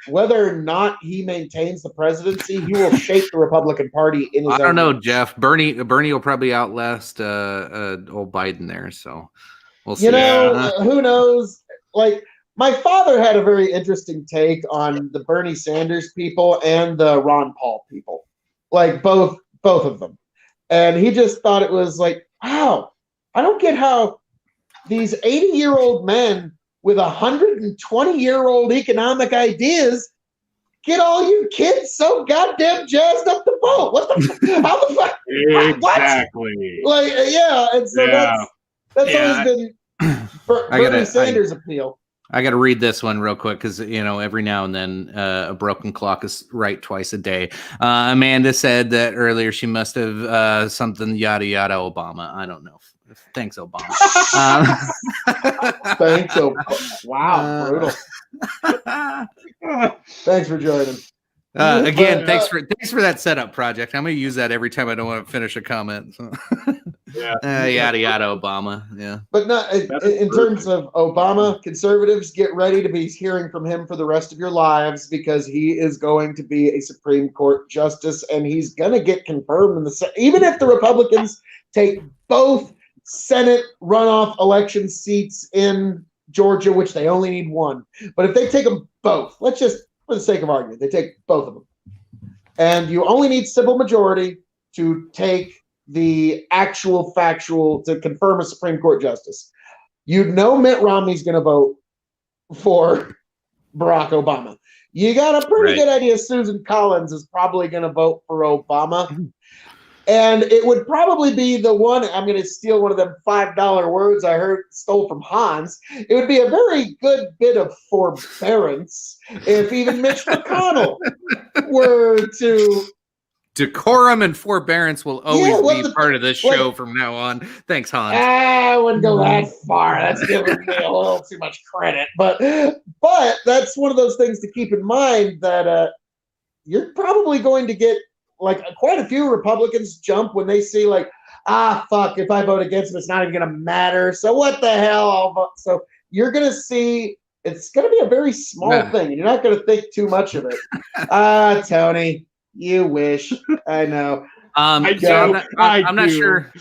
whether or not he maintains the presidency, he will shape the Republican Party in his I don't know, way. Jeff. Bernie will probably outlast old Biden there, so we'll see. You know, who knows? Like, my father had a very interesting take on the Bernie Sanders people and the Ron Paul people, like both of them. And he just thought it was like, wow, I don't get how these 80-year-old men with 120-year-old economic ideas get all you kids so goddamn jazzed up to vote. What the how the fuck? Exactly. What? Like, yeah, and so that's always been Bernie Sanders' appeal. I got to read this one real quick because, you know, every now and then a broken clock is right twice a day. Amanda said that earlier she must have something yada yada Obama. I don't know. Thanks, Obama. Thanks, Obama. Wow, brutal. Thanks for joining. Again, thanks for that setup project. I'm going to use that every time I don't want to finish a comment. So. Yada yada Obama. Yeah. But not in terms of Obama, conservatives, get ready to be hearing from him for the rest of your lives because he is going to be a Supreme Court justice and he's going to get confirmed in the even if the Republicans take both Senate runoff election seats in Georgia, which they only need one. But if they take them both, let's just, for the sake of argument, they take both of them. And you only need simple majority to take the actual factual, to confirm a Supreme Court justice. You know Mitt Romney's going to vote for Barack Obama. You got a pretty good idea Susan Collins is probably going to vote for Obama. And it would probably be the one, I'm going to steal one of them $5 words I stole from Hans. It would be a very good bit of forbearance if even Mitch McConnell were to. Decorum and forbearance will always be part of this show from now on. Thanks, Hans. I wouldn't go that far. That's giving me a little too much credit. But that's one of those things to keep in mind that you're probably going to get like quite a few Republicans jump when they see like, fuck, if I vote against him, it's not even going to matter. So what the hell? I'll vote. So you're going to see it's going to be a very small thing. You're not going to think too much of it. Tony, you wish. I know. I'm not sure.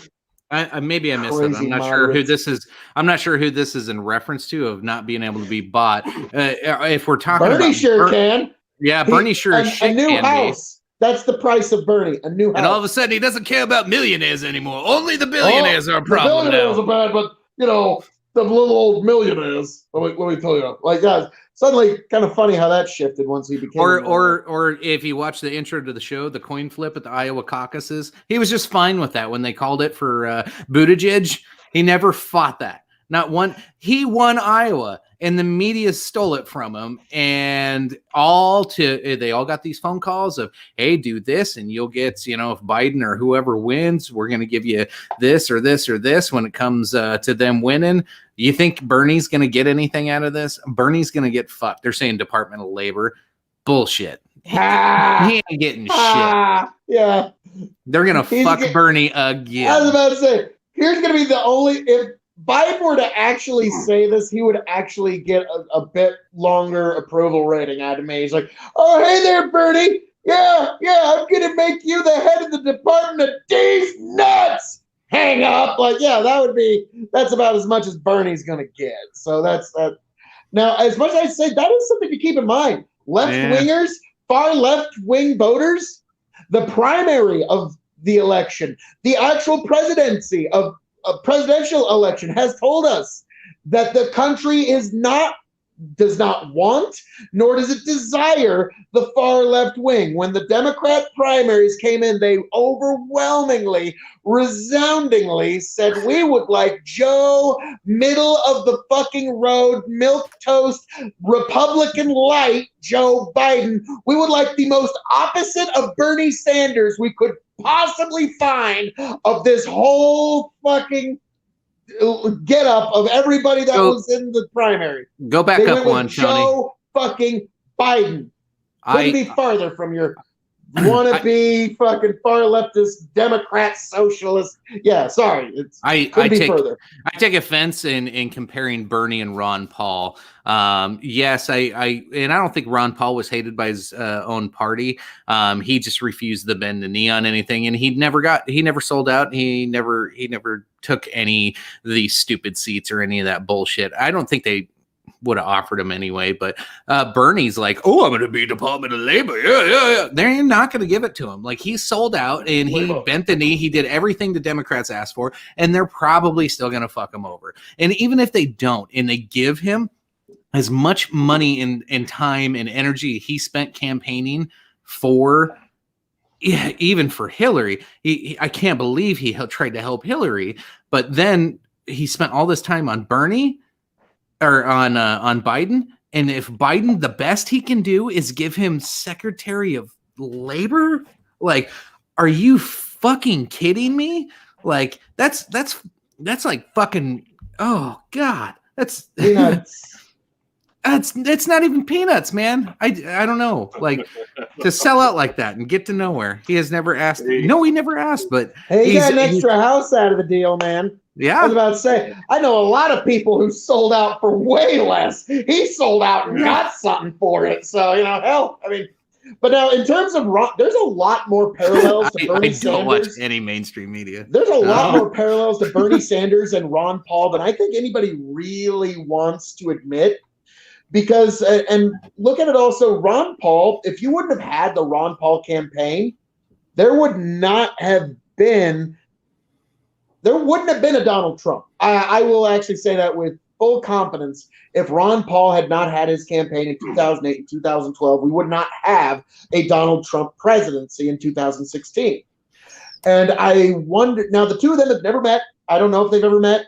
Maybe I missed it. I'm not sure who this is. I'm not sure who this is in reference to of not being able to be bought. If we're talking Bernie about sure can. Yeah, Bernie sure a new house. That's the price of Bernie, a new house. And all of a sudden, he doesn't care about millionaires anymore. Only the billionaires are a problem the billionaires now. are bad, but, you know, the little old millionaires, let me tell you. Like, guys, suddenly kind of funny how that shifted once he became. Or if you watch the intro to the show, the coin flip at the Iowa caucuses, he was just fine with that when they called it for Buttigieg. He never fought that. Not one. He won Iowa, and the media stole it from him. And they all got these phone calls of, hey, do this, and you'll get, you know, if Biden or whoever wins, we're going to give you this or this or this when it comes to them winning. You think Bernie's going to get anything out of this? Bernie's going to get fucked. They're saying Department of Labor. Bullshit. He ain't getting shit. Yeah. They're going to fuck Bernie again. I was about to say, here's going to be the only, if Biden were to actually say this, he would actually get a bit longer approval rating out of me. He's like, oh, hey there, Bernie. Yeah, I'm going to make you the head of the Department of D's nuts. Hang up. Like, yeah, that's about as much as Bernie's going to get. So that's that. Now, as much as I say, that is something to keep in mind. Left-wingers, far left-wing voters, the primary of the election, the actual presidency of a presidential election has told us that the country is not does not want, nor does it desire the far left wing. When the Democrat primaries came in, they overwhelmingly, resoundingly said, we would like Joe, middle of the fucking road, milquetoast, Republican light Joe Biden. We would like the most opposite of Bernie Sanders we could possibly find of this whole fucking get up of everybody that was in the primary. Go back up one, Tony. Joe fucking Biden. Couldn't be farther from your wannabe fucking far leftist Democrat socialist. Yeah, sorry. I take offense in comparing Bernie and Ron Paul. Yes, I don't think Ron Paul was hated by his own party. He just refused to bend the knee on anything, and he never sold out. He never took any of these stupid seats or any of that bullshit. I don't think they would have offered him anyway, but Bernie's like, oh, I'm going to be Department of Labor. Yeah. They're not going to give it to him. Like, he sold out and he bent the knee. He did everything the Democrats asked for, and they're probably still going to fuck him over. And even if they don't, and they give him as much money and time and energy he spent campaigning for, even for Hillary, I can't believe he tried to help Hillary, but then he spent all this time on Bernie or on Biden. And if Biden, the best he can do is give him Secretary of Labor, like, are you fucking kidding me? Like, that's like fucking, oh God, that's peanuts. It's not even peanuts, man. I don't know, like, to sell out like that and get to nowhere. He has never asked. No, he never asked, but hey, he got an extra house out of the deal, man. Yeah. I was about to say, I know a lot of people who sold out for way less. He sold out and got something for it. So, hell, I mean, but now in terms of there's a lot more parallels to Bernie Sanders. I don't watch any mainstream media. There's a lot more parallels to Bernie Sanders and Ron Paul than I think anybody really wants to admit. Because, and look at it also, Ron Paul, if you wouldn't have had the Ron Paul campaign, there wouldn't have been a Donald Trump. I will actually say that with full confidence. If Ron Paul had not had his campaign in 2008 and 2012, we would not have a Donald Trump presidency in 2016. And I wonder, now the two of them have never met. I don't know if they've ever met.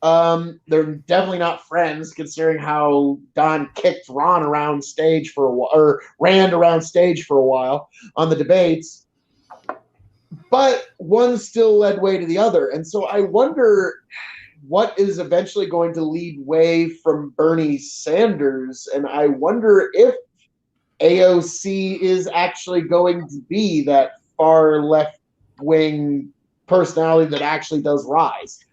They're definitely not friends, considering how Don kicked Ron around stage for a while, or ran around stage for a while on the debates. But one still led way to the other. And so I wonder what is eventually going to lead way from Bernie Sanders. And I wonder if AOC is actually going to be that far left wing personality that actually does rise.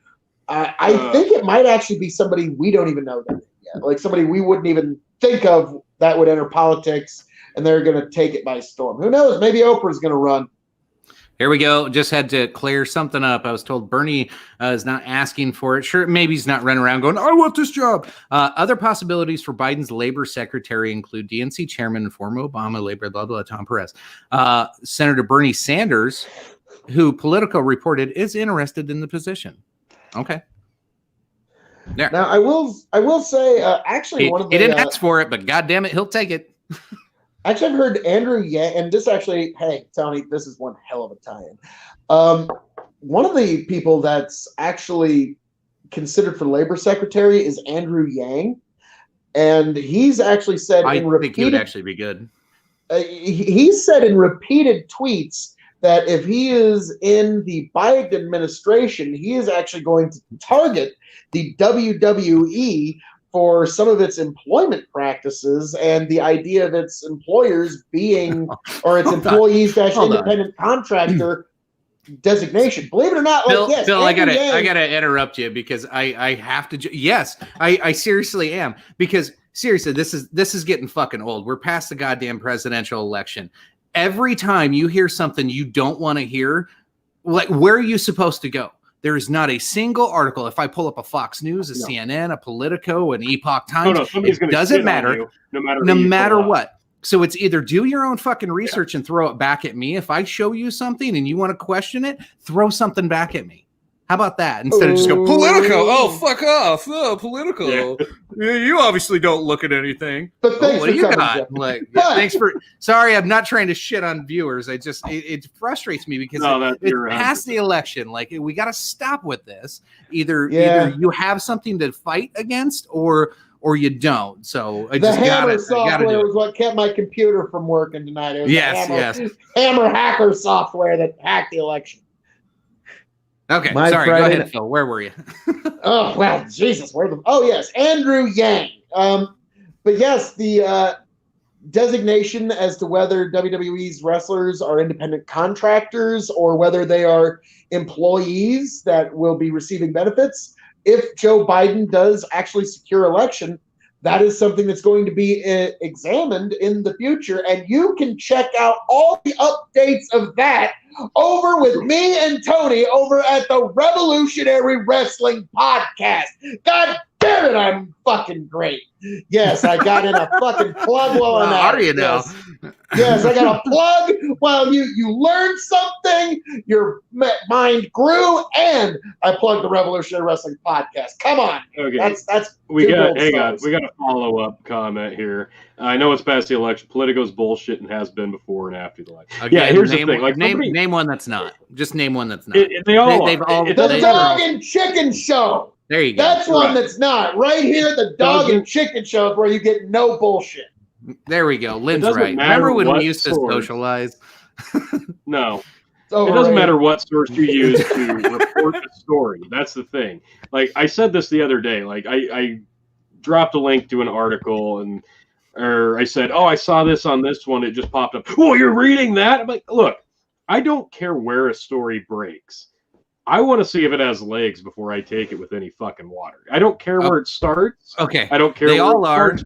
I think it might actually be somebody we don't even know that yet. Like somebody we wouldn't even think of that would enter politics, and they're going to take it by storm. Who knows? Maybe Oprah's going to run. Here we go. Just had to clear something up. I was told Bernie is not asking for it. Sure, maybe he's not running around going, I want this job. Other possibilities for Biden's labor secretary include DNC chairman and former Obama labor, blah, blah, Tom Perez. Senator Bernie Sanders, who Politico reported is interested in the position. Okay. There. Now, I will say, actually, one of the... He didn't ask for it, but goddamn it, he'll take it. Actually, I've heard Andrew Yang, and this actually, hey, Tony, this is one hell of a tie-in. One of the people that's actually considered for labor secretary is Andrew Yang, and he's actually said I think he would actually be good. He said in repeated tweets that if he is in the Biden administration, he is actually going to target the WWE for some of its employment practices and the idea of its employers being, or its employees-independent contractor designation. Believe it or not, Bill, yes, Bill, I gotta interrupt you because I have to. Yes, I seriously am, because seriously, this is getting fucking old. We're past the goddamn presidential election. Every time you hear something you don't want to hear, like, where are you supposed to go? There is not a single article. If I pull up a Fox News, a CNN, a Politico, an Epoch Times, it doesn't matter. No matter what. So it's either do your own fucking research and throw it back at me. If I show you something and you want to question it, throw something back at me. How about that? Instead of just go, Politico, oh, fuck off. Oh, Politico. Yeah. You obviously don't look at anything. But thanks what do for you coming, got? Jeff. Like, thanks for, sorry, I'm not trying to shit on viewers. It frustrates me because it's past the election. Like, we got to stop with this. Either you have something to fight against or you don't. So I just Hammer software was what kept my computer from working tonight. It was Hammer hacker software that hacked the election. Okay, sorry. Go ahead, Phil. Where were you? Oh well, Jesus. Yes, Andrew Yang. But yes, the designation as to whether WWE's wrestlers are independent contractors or whether they are employees that will be receiving benefits. If Joe Biden does actually secure election, that is something that's going to be examined in the future. And you can check out all the updates of that over with me and Tony over at the Revolutionary Wrestling Podcast. God damn it, I'm fucking great. Yes, I got in a fucking plug while I'm at it. Are you now? Yes, I got a plug while you learned something, your mind grew, and I plugged the Revolutionary Wrestling Podcast. Come on. Okay. That's hang on. We got a follow-up comment here. I know it's past the election. Politico's bullshit and has been before and after the election. Again, here's name, the thing. Like name one that's not. Just name one that's not. They all they've all the Dog and Chicken Show. There you go. That's one that's not. Right here, the Dog and Chicken Show is where you get no bullshit. There we go. Lynn's right. Remember when we used to socialize? No. It doesn't matter what source you use to report the story. That's the thing. Like, I said this the other day. Like, I dropped a link to an article or I said, oh, I saw this on this one. It just popped up. Oh, you're reading that? I'm like, look, I don't care where a story breaks. I want to see if it has legs before I take it with any fucking water. I don't care where it starts. Okay. I don't care They where all it are. starts.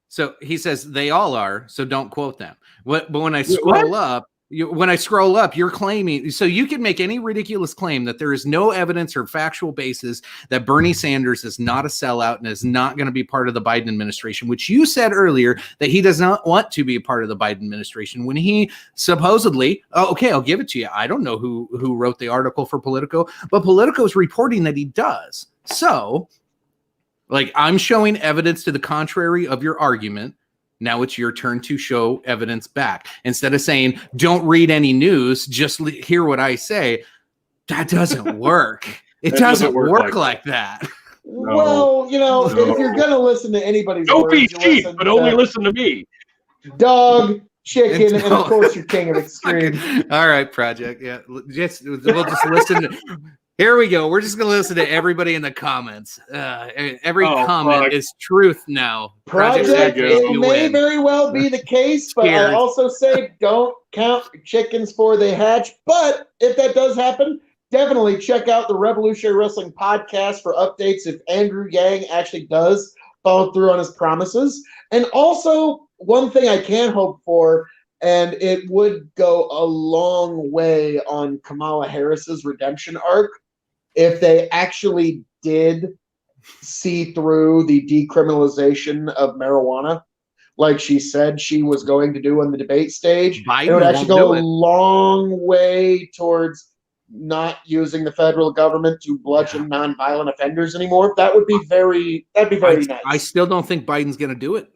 So he says they all are. So don't quote them. But when I scroll up, you're claiming. So you can make any ridiculous claim that there is no evidence or factual basis that Bernie Sanders is not a sellout and is not going to be part of the Biden administration, which you said earlier that he does not want to be a part of the Biden administration when he supposedly, okay, I'll give it to you. I don't know who wrote the article for Politico, but Politico is reporting that he does. So, like, I'm showing evidence to the contrary of your argument. Now it's your turn to show evidence back. Instead of saying, don't read any news, just hear what I say. That doesn't work. It doesn't work like that. Well, if you're going to listen to anybody's don't words, be cheap, but only listen to me. Dog, chicken, and of course your king of extreme. All right, Project. Yeah, we'll just listen to... Here we go. We're just going to listen to everybody in the comments. Every comment is truth now. Project, it may very well be the case, but I also say don't count chickens before they hatch. But if that does happen, definitely check out the Revolutionary Wrestling Podcast for updates if Andrew Yang actually does follow through on his promises. And also, one thing I can hope for, and it would go a long way on Kamala Harris's redemption arc, if they actually did see through the decriminalization of marijuana, like she said she was going to do on the debate stage, it would actually go a long way towards not using the federal government to bludgeon nonviolent offenders anymore. That'd be very nice. I still don't think Biden's going to do it.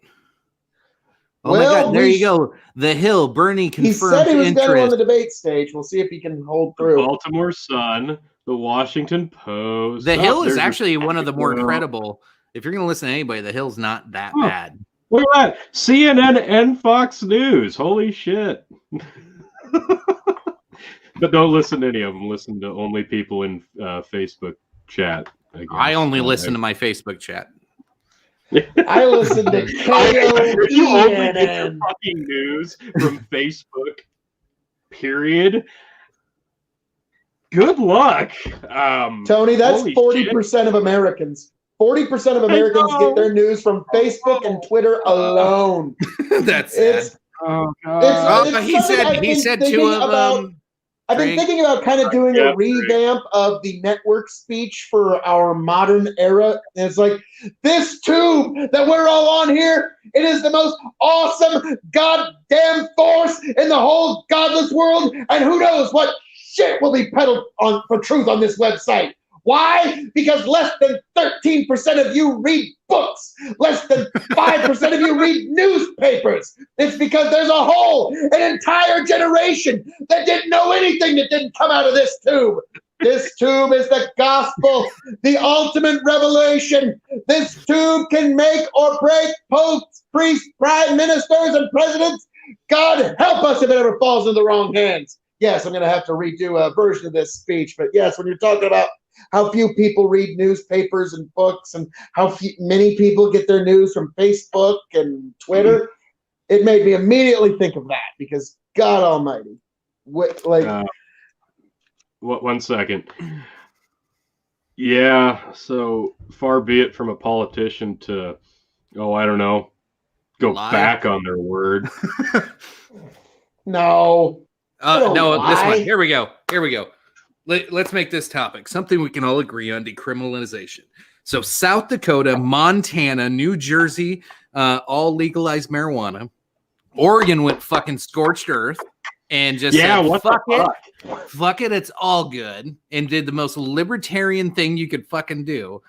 Oh well, my God! There you go. The Hill. Bernie confirmed interest. He said he was going to on the interest. debate stage. We'll see if he can hold through. Baltimore Sun, the Washington Post. The Hill is actually one of the more credible. If you're going to listen to anybody, The Hill's not that bad. Look at that. CNN and Fox News. Holy shit. But don't listen to any of them. Listen to only people in Facebook chat. I only listen to my Facebook chat. I listen to You only get your KOENN. fucking news from Facebook. Period. Good luck. Tony, that's holy 40% of Americans. 40% of Americans get their news from Facebook and Twitter alone. That's sad. Oh God! He said two of them. I've been thinking about kind of doing a revamp of the network speech for our modern era. And it's like, this tube that we're all on here, it is the most awesome goddamn force in the whole godless world. And who knows what shit will be peddled for truth on this website. Why? Because less than 13% of you read books. Less than 5% of you read newspapers. It's because there's an entire generation that didn't know anything that didn't come out of this tube. This tube is the gospel, the ultimate revelation. This tube can make or break popes, priests, prime ministers, and presidents. God help us if it ever falls into the wrong hands. Yes, I'm going to have to redo a version of this speech, but yes, when you're talking about how few people read newspapers and books and how many people get their news from Facebook and Twitter, it made me immediately think of that because God almighty. One second. Yeah, so far be it from a politician to, I don't know, go back on their word. No. No, this one. Here we go. Let's make this topic something we can all agree on: decriminalization. So South Dakota, Montana, New Jersey, all legalized marijuana. Oregon went fucking scorched earth and just said, fuck it, it's all good, and did the most libertarian thing you could fucking do.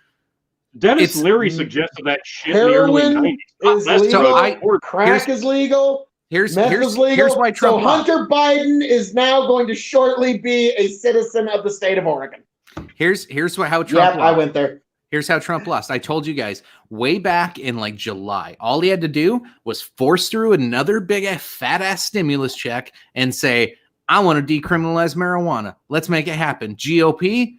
Dennis Leary suggested that shit heroin in the early 90s. is legal, crack is legal. Here's why Trump. So Hunter Biden is now going to shortly be a citizen of the state of Oregon. Here's how Trump. Yep, lost. I went there. Here's how Trump lost. I told you guys way back in like July. All he had to do was force through another big fat ass stimulus check and say, "I want to decriminalize marijuana. Let's make it happen." GOP,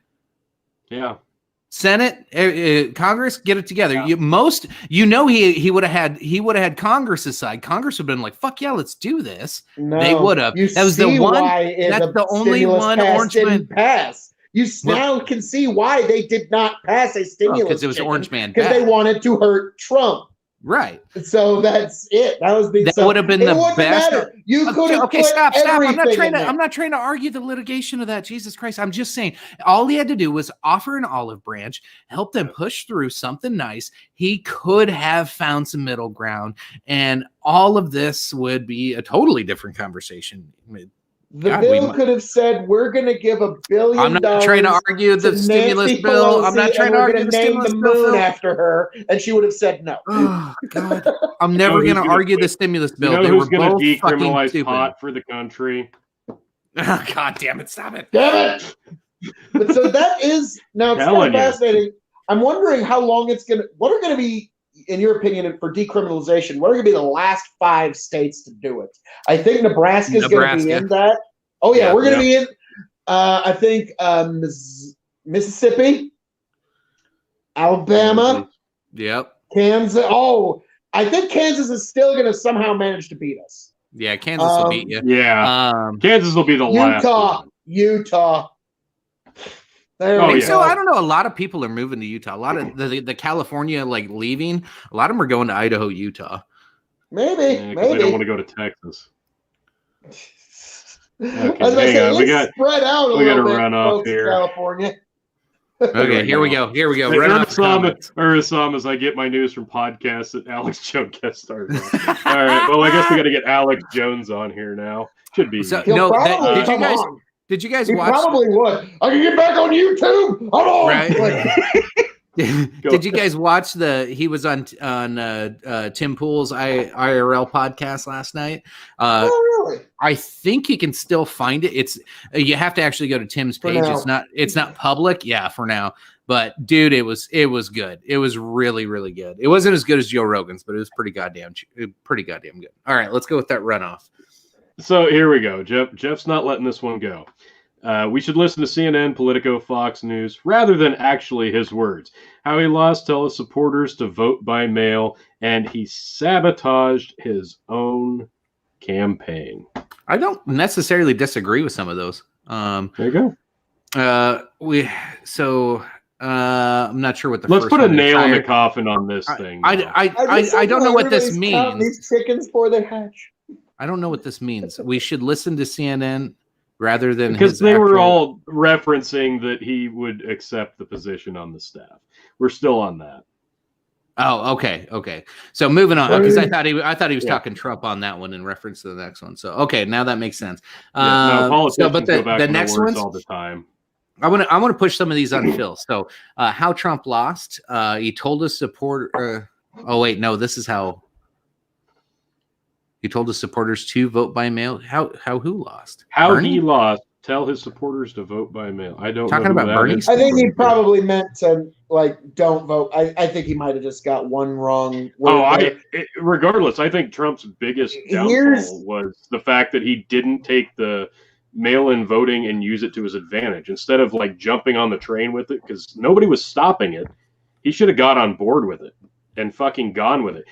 Senate, Congress, get it together. He would have had Congress's side. Congress would have been like, "Fuck yeah, let's do this." No, they would have. That was the one. That's the only one Orange Man pass. You now can see why they did not pass a stimulus because it was Orange Man because they wanted to hurt Trump. Right. So that's it. That was that would have been the best. You could have stop. I'm not trying to argue the litigation of that. Jesus Christ. I'm just saying all he had to do was offer an olive branch, help them push through something nice. He could have found some middle ground, and all of this would be a totally different conversation. The bill could have said, "We're going to give $1 billion." I'm not trying to argue the stimulus bill. I'm not trying to argue the stimulus bill after her, and she would have said no. Oh God! I'm never going to argue the stimulus bill. You know they who's were both decriminalize pot for the country? God damn it! Stop it! Damn it! But so that is now it's kind of fascinating. I'm wondering how long it's going to. What are going to be, in your opinion, for decriminalization? What are going to be the last 5 states to do it? I think Nebraska is going to be in that. Oh yeah, we're going to be in. I think Mississippi, Alabama, Kansas. Oh, I think Kansas is still going to somehow manage to beat us. Yeah, Kansas will beat you. Yeah, Kansas will be the last. Utah. So I don't know. A lot of people are moving to Utah. A lot of the California leaving. A lot of them are going to Idaho, Utah. Maybe they don't want to go to Texas. Okay, let's spread out a little bit. Run off here. California. Okay, here we go. Hey, Ursamas, I get my news from podcasts that Alex Jones guest started on. All right. Well, I guess we got to get Alex Jones on here now. Should be. Did you guys watch? Probably would. I can get back on YouTube. Hold on. Right. Did you guys watch he was on Tim Pool's IRL podcast last night? Really? I think you can still find it. It's you have to actually go to Tim's page. It's not public. Yeah, for now. But dude, it was good. It was really, really good. It wasn't as good as Joe Rogan's, but it was pretty goddamn good. All right, let's go with that runoff. So here we go. Jeff's not letting this one go. We should listen to CNN, Politico, Fox News, rather than actually his words. How he lost his supporters to vote by mail, and he sabotaged his own campaign. I don't necessarily disagree with some of those. There you go. I'm not sure what the Let's first put a nail in the entire- coffin on this thing. I don't know what this means. These chickens for their hatch. I don't know what this means. We should listen to CNN rather than because they were all referencing that he would accept the position on the staff. We're still on that. Oh, okay. So moving on, because I thought he was Yeah. talking Trump on that one in reference to the next one. So okay, now that makes sense. No, politicians but go back the to next their words ones, all the time. I want to push some of these on Phil. So how Trump lost? He told his supporter. Oh wait, no, this is how he told his supporters to vote by mail. How who lost? How Bernie? he lost. Tell his supporters to vote by mail. I don't Talking know who about that Bernie? is. I think he probably meant to don't vote. I think he might have just got one wrong word. Regardless, I think Trump's biggest downfall was the fact that he didn't take the mail-in voting and use it to his advantage instead of jumping on the train with it, because nobody was stopping it. He should have got on board with it and fucking gone with it.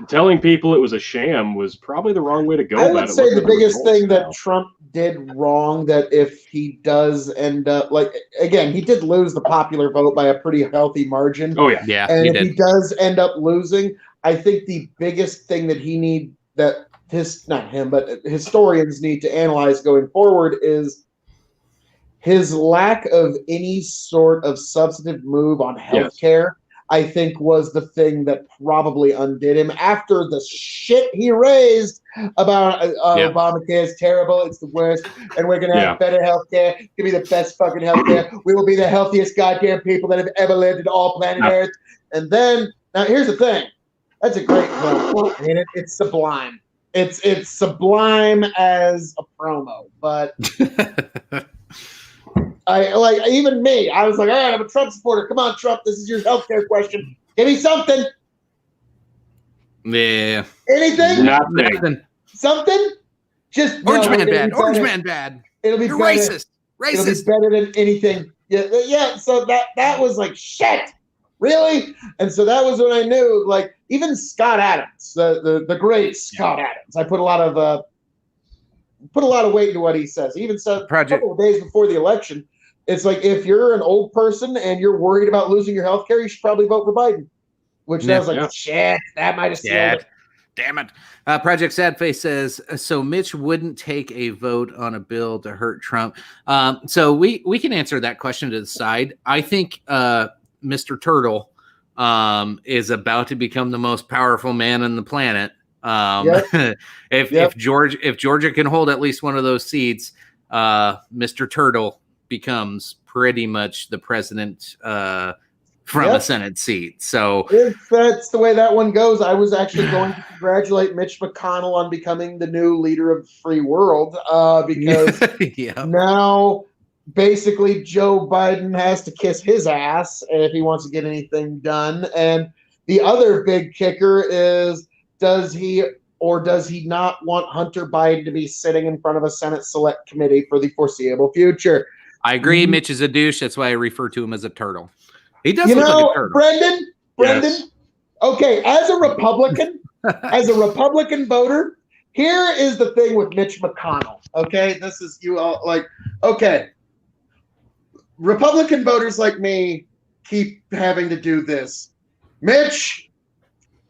Telling people it was a sham was probably the wrong way to go. I would say the biggest thing that Trump did wrong, that if he does end up again, he did lose the popular vote by a pretty healthy margin. Oh yeah, and if he does end up losing, I think the biggest thing that historians need to analyze going forward is his lack of any sort of substantive move on healthcare. I think was the thing that probably undid him after the shit he raised about Obamacare is terrible, it's the worst, and we're going to have better healthcare. It's going to be the best fucking healthcare. We will be the healthiest goddamn people that have ever lived in all planet Earth. And then, now here's the thing. That's a great quote. I mean, it's sublime. It's sublime as a promo, but even me, I was like, all right, I'm a Trump supporter. Come on, Trump, this is your healthcare question. Give me something. Yeah. Anything? Nothing. Something? Just Orange man bad. Orange man bad. It'll be You're better. racist. It'll be better than anything. Yeah. So that was like shit. Really? And so that was when I knew, even Scott Adams, the great Scott Adams. I put a lot of weight into what he says. He even said a couple of days before the election, it's like, if you're an old person and you're worried about losing your health care, you should probably vote for Biden. Which I was like, shit, that might have sealed it. Damn it. Project Sadface says, so Mitch wouldn't take a vote on a bill to hurt Trump. So we can answer that question to the side. I think Mr. Turtle is about to become the most powerful man on the planet. If Georgia can hold at least one of those seats, Mr. Turtle becomes pretty much the president from a Senate seat. So if that's the way that one goes, I was actually going to congratulate Mitch McConnell on becoming the new leader of the free world, because now basically Joe Biden has to kiss his ass if he wants to get anything done. And the other big kicker is, does he or does he not want Hunter Biden to be sitting in front of a Senate Select Committee for the foreseeable future? I agree. Mitch is a douche. That's why I refer to him as a turtle. He does look like a turtle. Brendan, okay, as a Republican, voter, here is the thing with Mitch McConnell. Okay, this is okay, Republican voters like me keep having to do this. Mitch,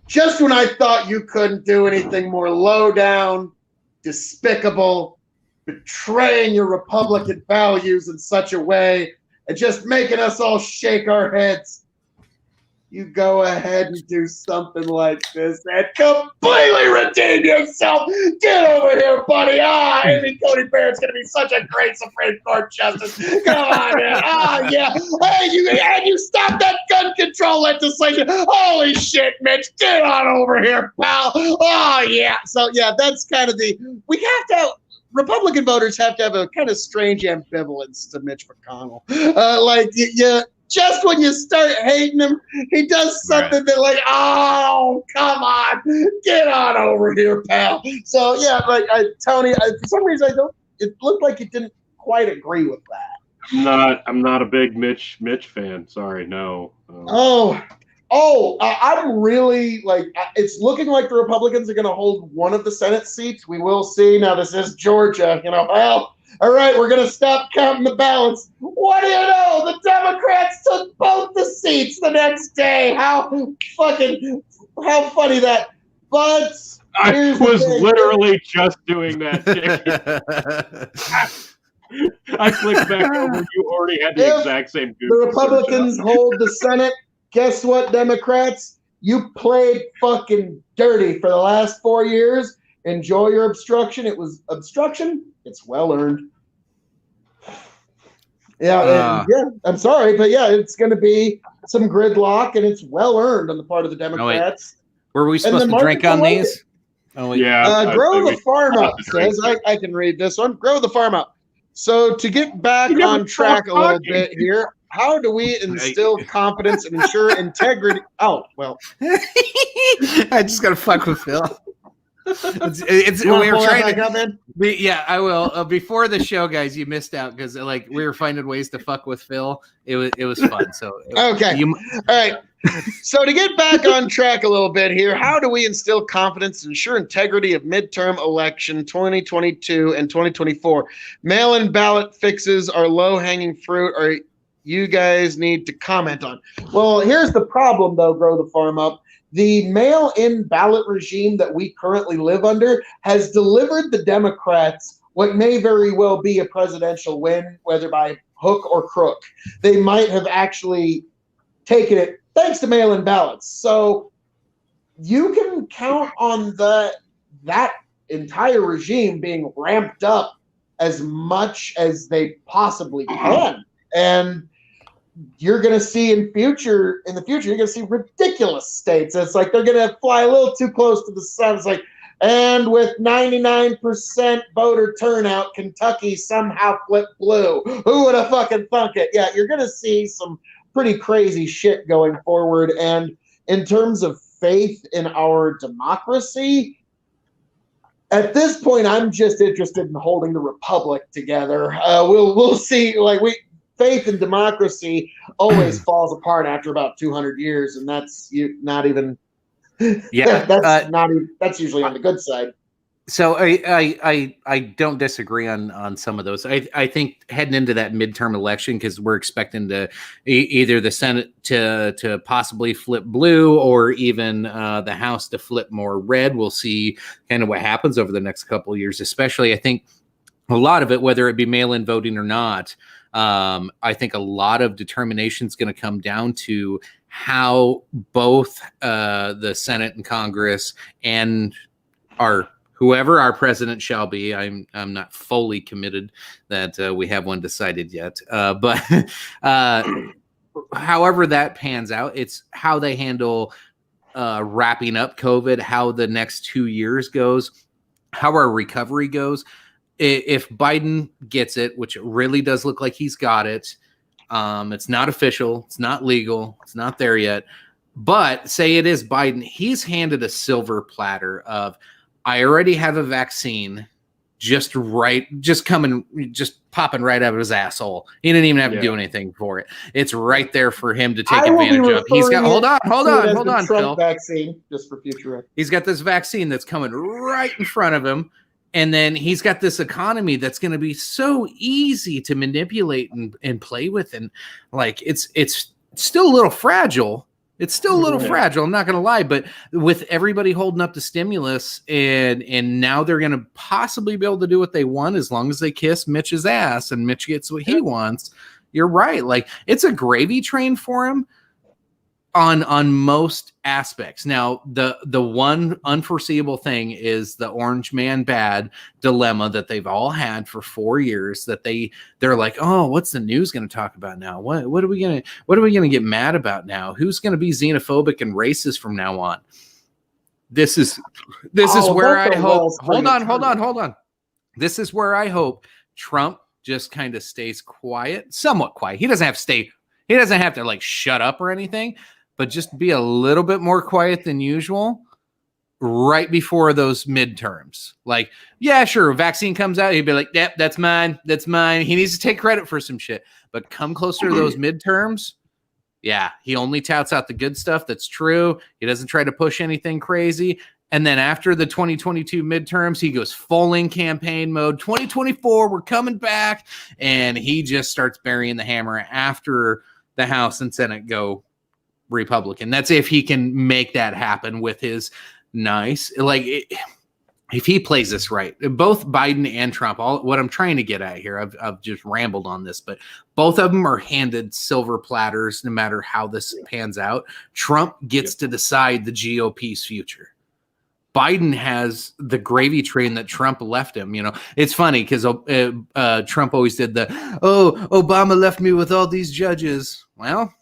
just when I thought you couldn't do anything more low down, despicable, betraying your Republican values in such a way and just making us all shake our heads, you go ahead and do something like this and completely redeem yourself. Get over here, buddy. Amy Coney Barrett's going to be such a great Supreme Court justice. Come on, man. Yeah. Hey, you stop that gun control legislation. Holy shit, Mitch. Get on over here, pal. Oh, yeah. So, yeah, that's kind of Republican voters have to have a kind of strange ambivalence to Mitch McConnell. Just when you start hating him, he does something that oh, come on, get on over here, pal. So yeah, Tony, for some reason it looked like you didn't quite agree with that. I'm not a big Mitch fan. Sorry, no. I'm really it's looking like the Republicans are going to hold one of the Senate seats. We will see. Now this is Georgia, all right, we're going to stop counting the ballots. What do you know? The Democrats took both the seats the next day. How funny that. But I was literally just doing that. I clicked back over. You already had the exact same. The Republicans hold the Senate. Guess what, Democrats? You played fucking dirty for the last 4 years. Enjoy your obstruction. It was obstruction. It's well earned. Yeah, I'm sorry, but yeah, it's going to be some gridlock, and it's well earned on the part of the Democrats. Were we supposed to drink on these? Oh, yeah. Grow the Farm Up says, I can read this one. Grow the Farm Up. So to get back on track a little bit here, how do we instill confidence and ensure integrity? Oh, well. I just got to fuck with Phil. We were trying to. Yeah, I will. Before the show, guys, you missed out because like we were finding ways to fuck with Phil. It was fun. So okay, all right. So to get back on track a little bit here, how do we instill confidence and ensure integrity of midterm election 2022 and 2024? Mail-in ballot fixes are low-hanging fruit. Or you guys need to comment on? Well, here's the problem, though. Grow the Farm Up. The mail-in ballot regime that we currently live under has delivered the Democrats what may very well be a presidential win, whether by hook or crook. They might have actually taken it thanks to mail-in ballots. So you can count on that entire regime being ramped up as much as they possibly can. And you're going to see in the future, you're going to see ridiculous states. It's like they're going to fly a little too close to the sun. It's like, and with 99% voter turnout, Kentucky somehow flipped blue. Who would have fucking thunk it? Yeah, you're going to see some pretty crazy shit going forward. And in terms of faith in our democracy, at this point, I'm just interested in holding the republic together. We'll see. Faith in democracy always falls apart after about 200 years, and that's not even. Yeah, that's usually on the good side. So I don't disagree on some of those. I think heading into that midterm election, because we're expecting to either the Senate to possibly flip blue or even the House to flip more red. We'll see kind of what happens over the next couple of years. Especially, I think a lot of it, whether it be mail-in voting or not. I think a lot of determination is going to come down to how both the Senate and Congress and whoever our president shall be. I'm not fully committed that we have one decided yet, but however that pans out, it's how they handle wrapping up COVID, how the next 2 years goes, how our recovery goes. If Biden gets it, which it really does look like he's got it, it's not official, it's not legal, it's not there yet. But say it is Biden, he's handed a silver platter of, I already have a vaccine, just popping right out of his asshole. He didn't even have to do anything for it. It's right there for him to take advantage of. He's got hold on, Phil. Vaccine, just for future. He's got this vaccine that's coming right in front of him. And then he's got this economy that's going to be so easy to manipulate and play with. And like, it's still a little fragile. It's still a little fragile. I'm not going to lie, but with everybody holding up the stimulus and now they're going to possibly be able to do what they want as long as they kiss Mitch's ass and Mitch gets what he wants. You're right. Like, it's a gravy train for him on most aspects. Now, the one unforeseeable thing is the orange man bad dilemma that they've all had for 4 years, that they're like, oh, what's the news going to talk about now? What are we going to get mad about now? Who's going to be xenophobic and racist from now on? This is where I hope. Hold on. This is where I hope Trump just kind of stays quiet, somewhat quiet. He doesn't have to like shut up or anything, but just be a little bit more quiet than usual right before those midterms. Like, yeah, sure, vaccine comes out, he'd be like, yep, that's mine. He needs to take credit for some shit. But come closer to those midterms, yeah, he only touts out the good stuff that's true. He doesn't try to push anything crazy. And then after the 2022 midterms, he goes full in campaign mode. 2024, we're coming back. And he just starts burying the hammer after the House and Senate go Republican. That's if he can make that happen with his nice, if he plays this right, both Biden and Trump, what I'm trying to get at here, I've just rambled on this, but both of them are handed silver platters no matter how this pans out. Trump gets to decide the GOP's future. Biden has the gravy train that Trump left him. You know, it's funny because Trump always did Obama left me with all these judges. Well,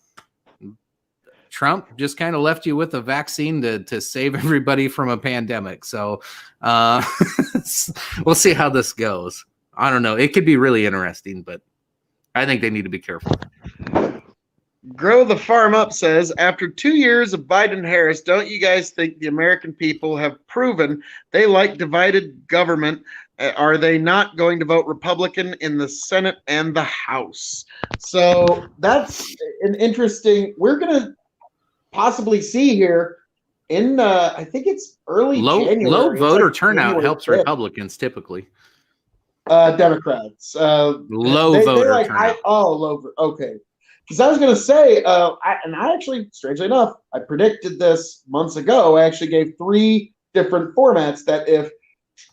Trump just kind of left you with a vaccine to save everybody from a pandemic. So we'll see how this goes. I don't know. It could be really interesting, but I think they need to be careful. Grow the Farm Up says, after 2 years of Biden-Harris, don't you guys think the American people have proven they like divided government? Are they not going to vote Republican in the Senate and the House? So that's an interesting, we're going to possibly see here in I think it's early January. Low voter turnout January helps 5th. Republicans typically. Democrats. Low they voter like, turnout. Okay. Because I was going to say, I actually, strangely enough, I predicted this months ago. I actually gave 3 different formats that if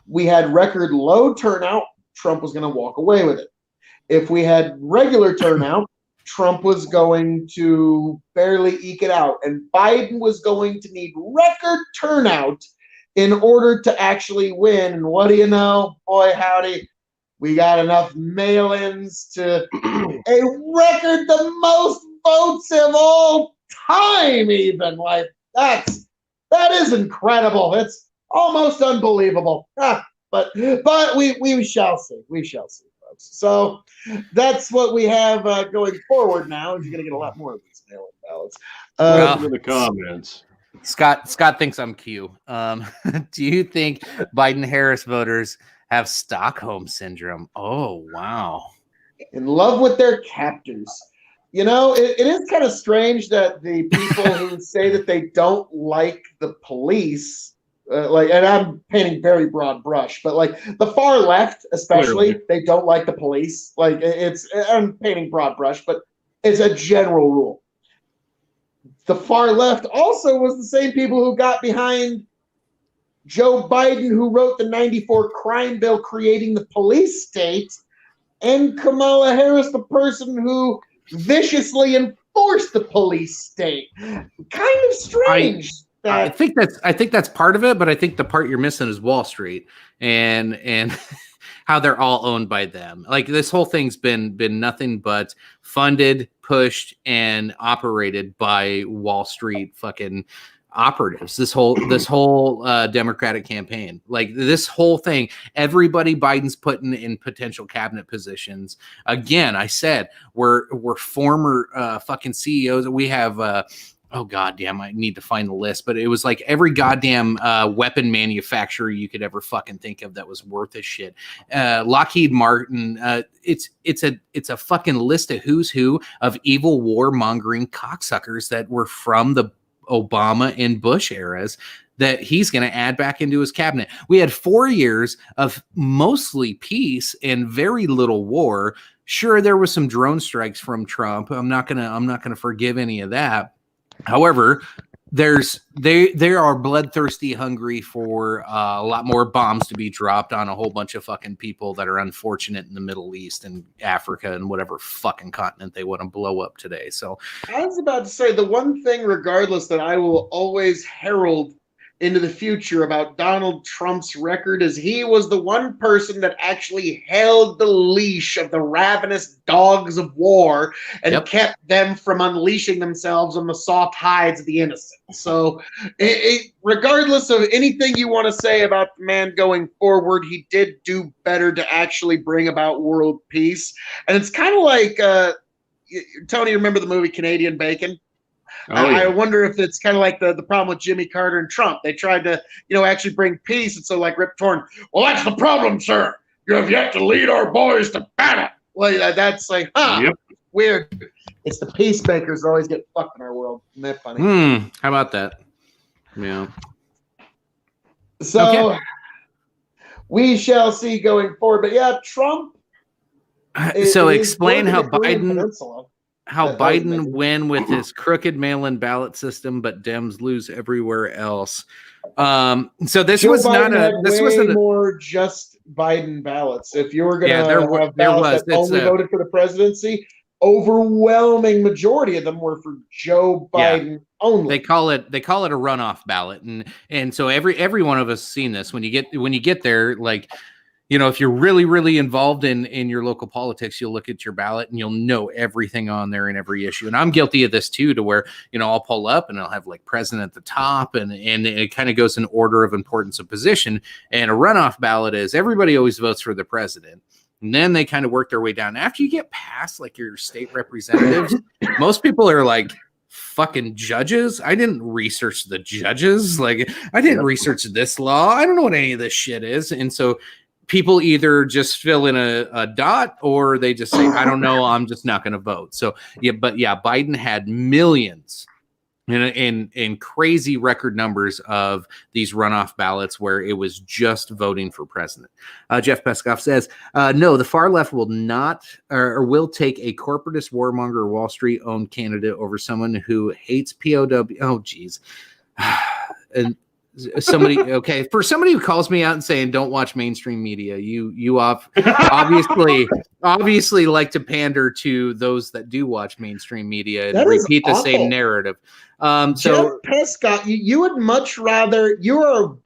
we had record low turnout, Trump was going to walk away with it. If we had regular turnout, Trump was going to barely eke it out. And Biden was going to need record turnout in order to actually win. And what do you know? Boy, howdy. We got enough mail-ins to a record, the most votes of all time, even. Like, that is incredible. It's almost unbelievable. But we shall see. We shall see, folks. So that's what we have going forward now. You're going to get a lot more of these mail-in ballots. In the comments. Scott thinks I'm Q. Do you think Biden-Harris voters have Stockholm syndrome? Oh, wow. In love with their captors. You know, it is kind of strange that the people who say that they don't like the police, and I'm painting very broad brush, but like the far left, especially, they don't like the police. Like I'm painting broad brush, but it's a general rule. The far left also was the same people who got behind Joe Biden, who wrote the 94 crime bill creating the police state, and Kamala Harris, the person who viciously enforced the police state. Kind of strange. I think that's part of it, but I think the part you're missing is Wall Street and how they're all owned by them. Like this whole thing's been nothing but funded, pushed, and operated by Wall Street fucking operatives. This whole Democratic campaign, like this whole thing, everybody Biden's putting in potential cabinet positions. Again, I said we're former fucking CEOs. We have oh goddamn, I need to find the list, but it was like every goddamn weapon manufacturer you could ever fucking think of that was worth a shit. Lockheed Martin. It's a fucking list of who's who of evil warmongering cocksuckers that were from the Obama and Bush eras that he's going to add back into his cabinet. We had 4 years of mostly peace and very little war. Sure, there was some drone strikes from Trump. I'm not gonna forgive any of that. However, they are bloodthirsty, hungry for a lot more bombs to be dropped on a whole bunch of fucking people that are unfortunate in the Middle East and Africa and whatever fucking continent they want to blow up today. So I was about to say the one thing, regardless, that I will always herald into the future about Donald Trump's record is he was the one person that actually held the leash of the ravenous dogs of war and kept them from unleashing themselves on the soft hides of the innocent. So regardless of anything you want to say about the man going forward, he did do better to actually bring about world peace. And it's kind of like, Tony, remember the movie Canadian Bacon? Oh, yeah. I wonder if it's kind of like the problem with Jimmy Carter and Trump. They tried to, actually bring peace. And so like Rip Torn, well, that's the problem, sir. You have yet to lead our boys to battle. Well, that's like, weird. It's the peacemakers that always get fucked in our world. Isn't that funny? How about that? Yeah. So we shall see going forward. But yeah, Trump. So explain how Biden. how That was Biden amazing. win with his crooked mail-in ballot system, but Dems lose everywhere else. So this Joe was Biden not a. had This way wasn't a. more just Biden ballots. If you were going to Yeah, have ballots that only It's voted for the presidency, overwhelming majority of them were for Joe Biden only. They call it a runoff ballot, and so every one of us seen this. When you get there, like, you know, if you're really involved in your local politics, you'll look at your ballot and you'll know everything on there in every issue. And I'm guilty of this too, to where, you know, I'll pull up and I'll have like president at the top, and it kind of goes in order of importance of position. And a runoff ballot is everybody always votes for the president. And then they kind of work their way down. After you get past like your state representatives, most people are like, fucking judges. I didn't research the judges. Like, I didn't research this law. I don't know what any of this shit is. And so people either just fill in a dot, or they just say, I don't know, I'm just not going to vote. So Biden had millions in crazy record numbers of these runoff ballots where it was just voting for president. Jeff Peskoff says, no, the far left will not or will take a corporatist warmonger Wall Street owned candidate over someone who hates POW. Oh, geez. And somebody, okay, for somebody who calls me out and saying don't watch mainstream media, you obviously like to pander to those that do watch mainstream media and repeat the same narrative. So Jeff Prescott, you would much rather, you're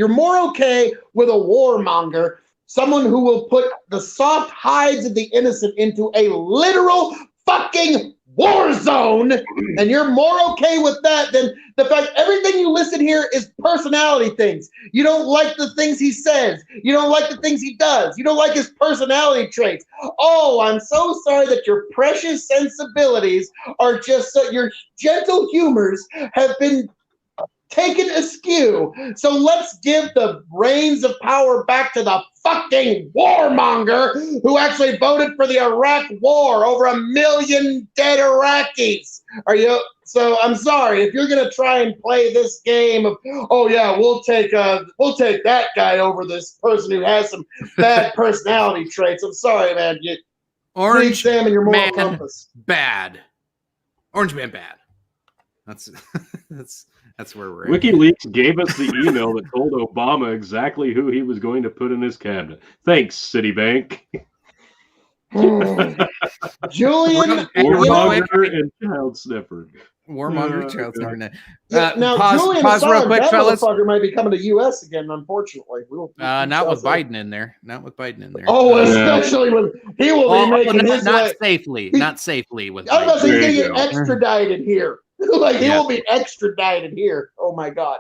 more okay with a warmonger, someone who will put the soft hides of the innocent into a literal fucking war zone, and you're more okay with that than the fact everything you listed here is personality things. You don't like the things he says. You don't like the things he does. You don't like his personality traits. Oh, I'm so sorry that your precious sensibilities are just your gentle humors have been taken askew. So let's give the reins of power back to the fucking warmonger who actually voted for the Iraq war. Over 1 million dead Iraqis. So I'm sorry if you're gonna try and play this game of, oh yeah, we'll take that guy over this person who has some bad personality traits. I'm sorry, man. Orange examine your moral man compass. Bad. Orange man bad. That's where we're at. WikiLeaks gave us the email that told Obama exactly who he was going to put in his cabinet. Thanks, Citibank. Julian Warmonger and child sniffer. Warmonger, child sniffer. Now, Julian pause real quick, that fellas. motherfucker might be coming to U.S. again, unfortunately. Not with Biden in there. Not with Biden in there. Oh, especially when he will be making his not way. safely. Not safely with I was Biden. going to get extradited here. Like he will be extradited here. Oh my god.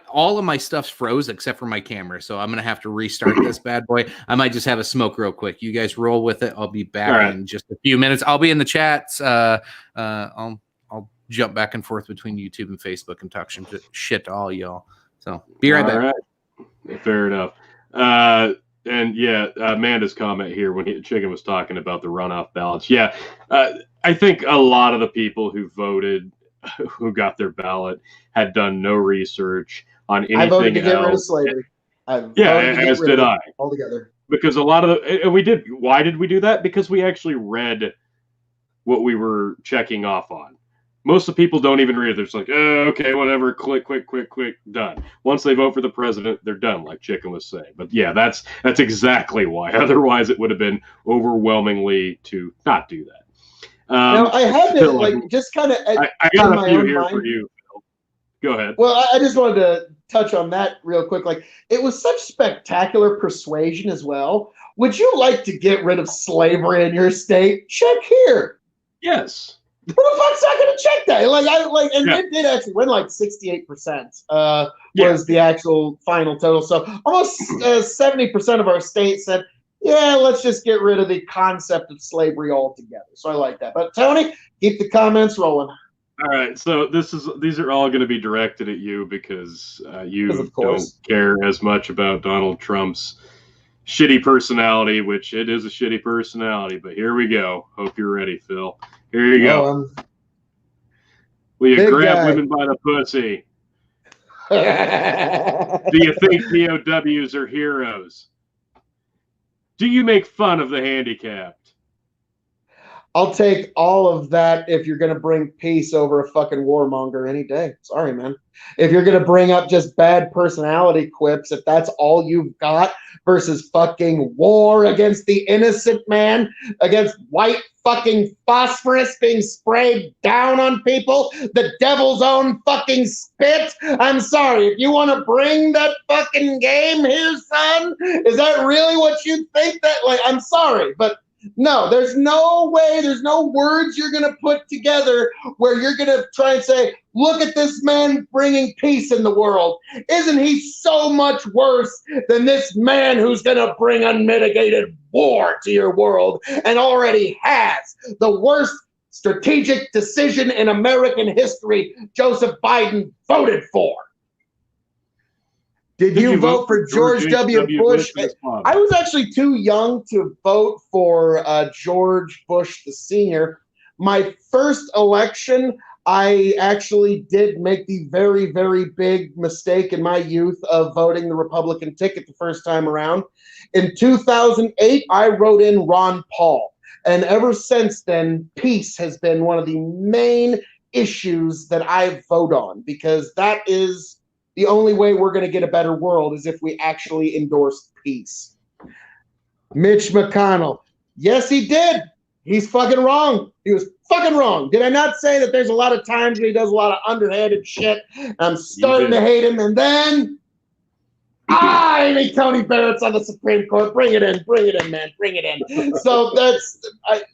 All of my stuff's froze except for my camera, so I'm gonna have to restart this bad boy. I might just have a smoke real quick. You guys roll with it. I'll be back in just a few minutes. I'll be in the chats. I'll jump back and forth between YouTube and Facebook and talk shit to all y'all. So be right back. Right. Fair enough. And yeah, Amanda's comment here when Chicken was talking about the runoff ballots. Yeah, I think a lot of the people who voted, who got their ballot, had done no research on anything else. I voted to get rid of slavery. As did I. Altogether. Because a lot of and we did. Why did we do that? Because we actually read what we were checking off on. Most of the people don't even read it. They're just like, oh, okay, whatever, click, done. Once they vote for the president, they're done, like Chicken was saying. But yeah, that's exactly why. Otherwise, it would have been overwhelmingly to not do that. Now, I had to, just kind of... I got a few here for you, Phil. Go ahead. Well, I just wanted to touch on that real quick. Like, it was such spectacular persuasion as well. Would you like to get rid of slavery in your state? Check here. Yes. Who the fuck's not going to check that? It did actually win 68%. Was the actual final total. So almost 70% of our state said, yeah, let's just get rid of the concept of slavery altogether. So I like that. But Tony, keep the comments rolling. All right, so these are all going to be directed at you because you don't care as much about Donald Trump's shitty personality, which it is a shitty personality. But here we go. Hope you're ready, Phil. Here you go. Will you grab women by the pussy? Do you think POWs are heroes? Do you make fun of the handicapped? I'll take all of that if you're going to bring peace over a fucking warmonger any day. Sorry, man. If you're going to bring up just bad personality quips, if that's all you've got versus fucking war against the innocent man, against white fucking phosphorus being sprayed down on people, the devil's own fucking spit. I'm sorry. If you want to bring that fucking game here, son, is that really what you think that, like, I'm sorry, but no, there's no way, there's no words you're going to put together where you're going to try and say, look at this man bringing peace in the world. Isn't he so much worse than this man who's going to bring unmitigated war to your world and already has? The worst strategic decision in American history, Joseph Biden voted for. Did you vote for George W. Bush? I was actually too young to vote for George Bush the Senior. My first election, I actually did make the very, very big mistake in my youth of voting the Republican ticket the first time around. In 2008, I wrote in Ron Paul. And ever since then, peace has been one of the main issues that I vote on, because that is the only way we're going to get a better world is if we actually endorse peace. Mitch McConnell. Yes, he did. He's fucking wrong. He was fucking wrong. Did I not say that there's a lot of times when he does a lot of underhanded shit? I'm starting to hate him. And then, Amy Coney Barrett's on the Supreme Court. Bring it in, man. Bring it in. So that's,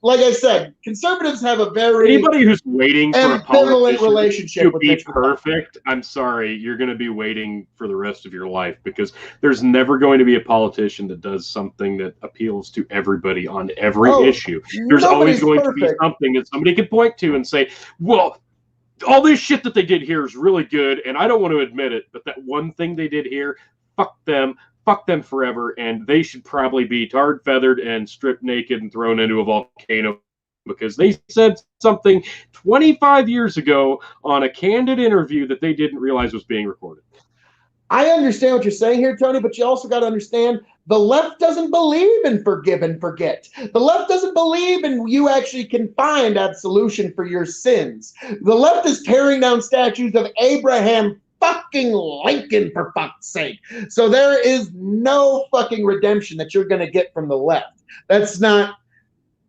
like I said, conservatives have a very anybody who's waiting for a ambivalent relationship to with be Mitch McConnell. perfect. I'm sorry, you're going to be waiting for the rest of your life, because there's never going to be a politician that does something that appeals to everybody on every issue. There's always going to be something that somebody can point to and say, well, all this shit that they did here is really good, and I don't want to admit it, but that one thing they did here, fuck them forever, and they should probably be tarred, feathered, and stripped naked and thrown into a volcano because they said something 25 years ago on a candid interview that they didn't realize was being recorded. I understand what you're saying here, Tony, but you also got to understand the left doesn't believe in forgive and forget. The left doesn't believe in you actually can find absolution for your sins. The left is tearing down statues of Abraham fucking Lincoln, for fuck's sake. So there is no fucking redemption that you're going to get from the left. That's not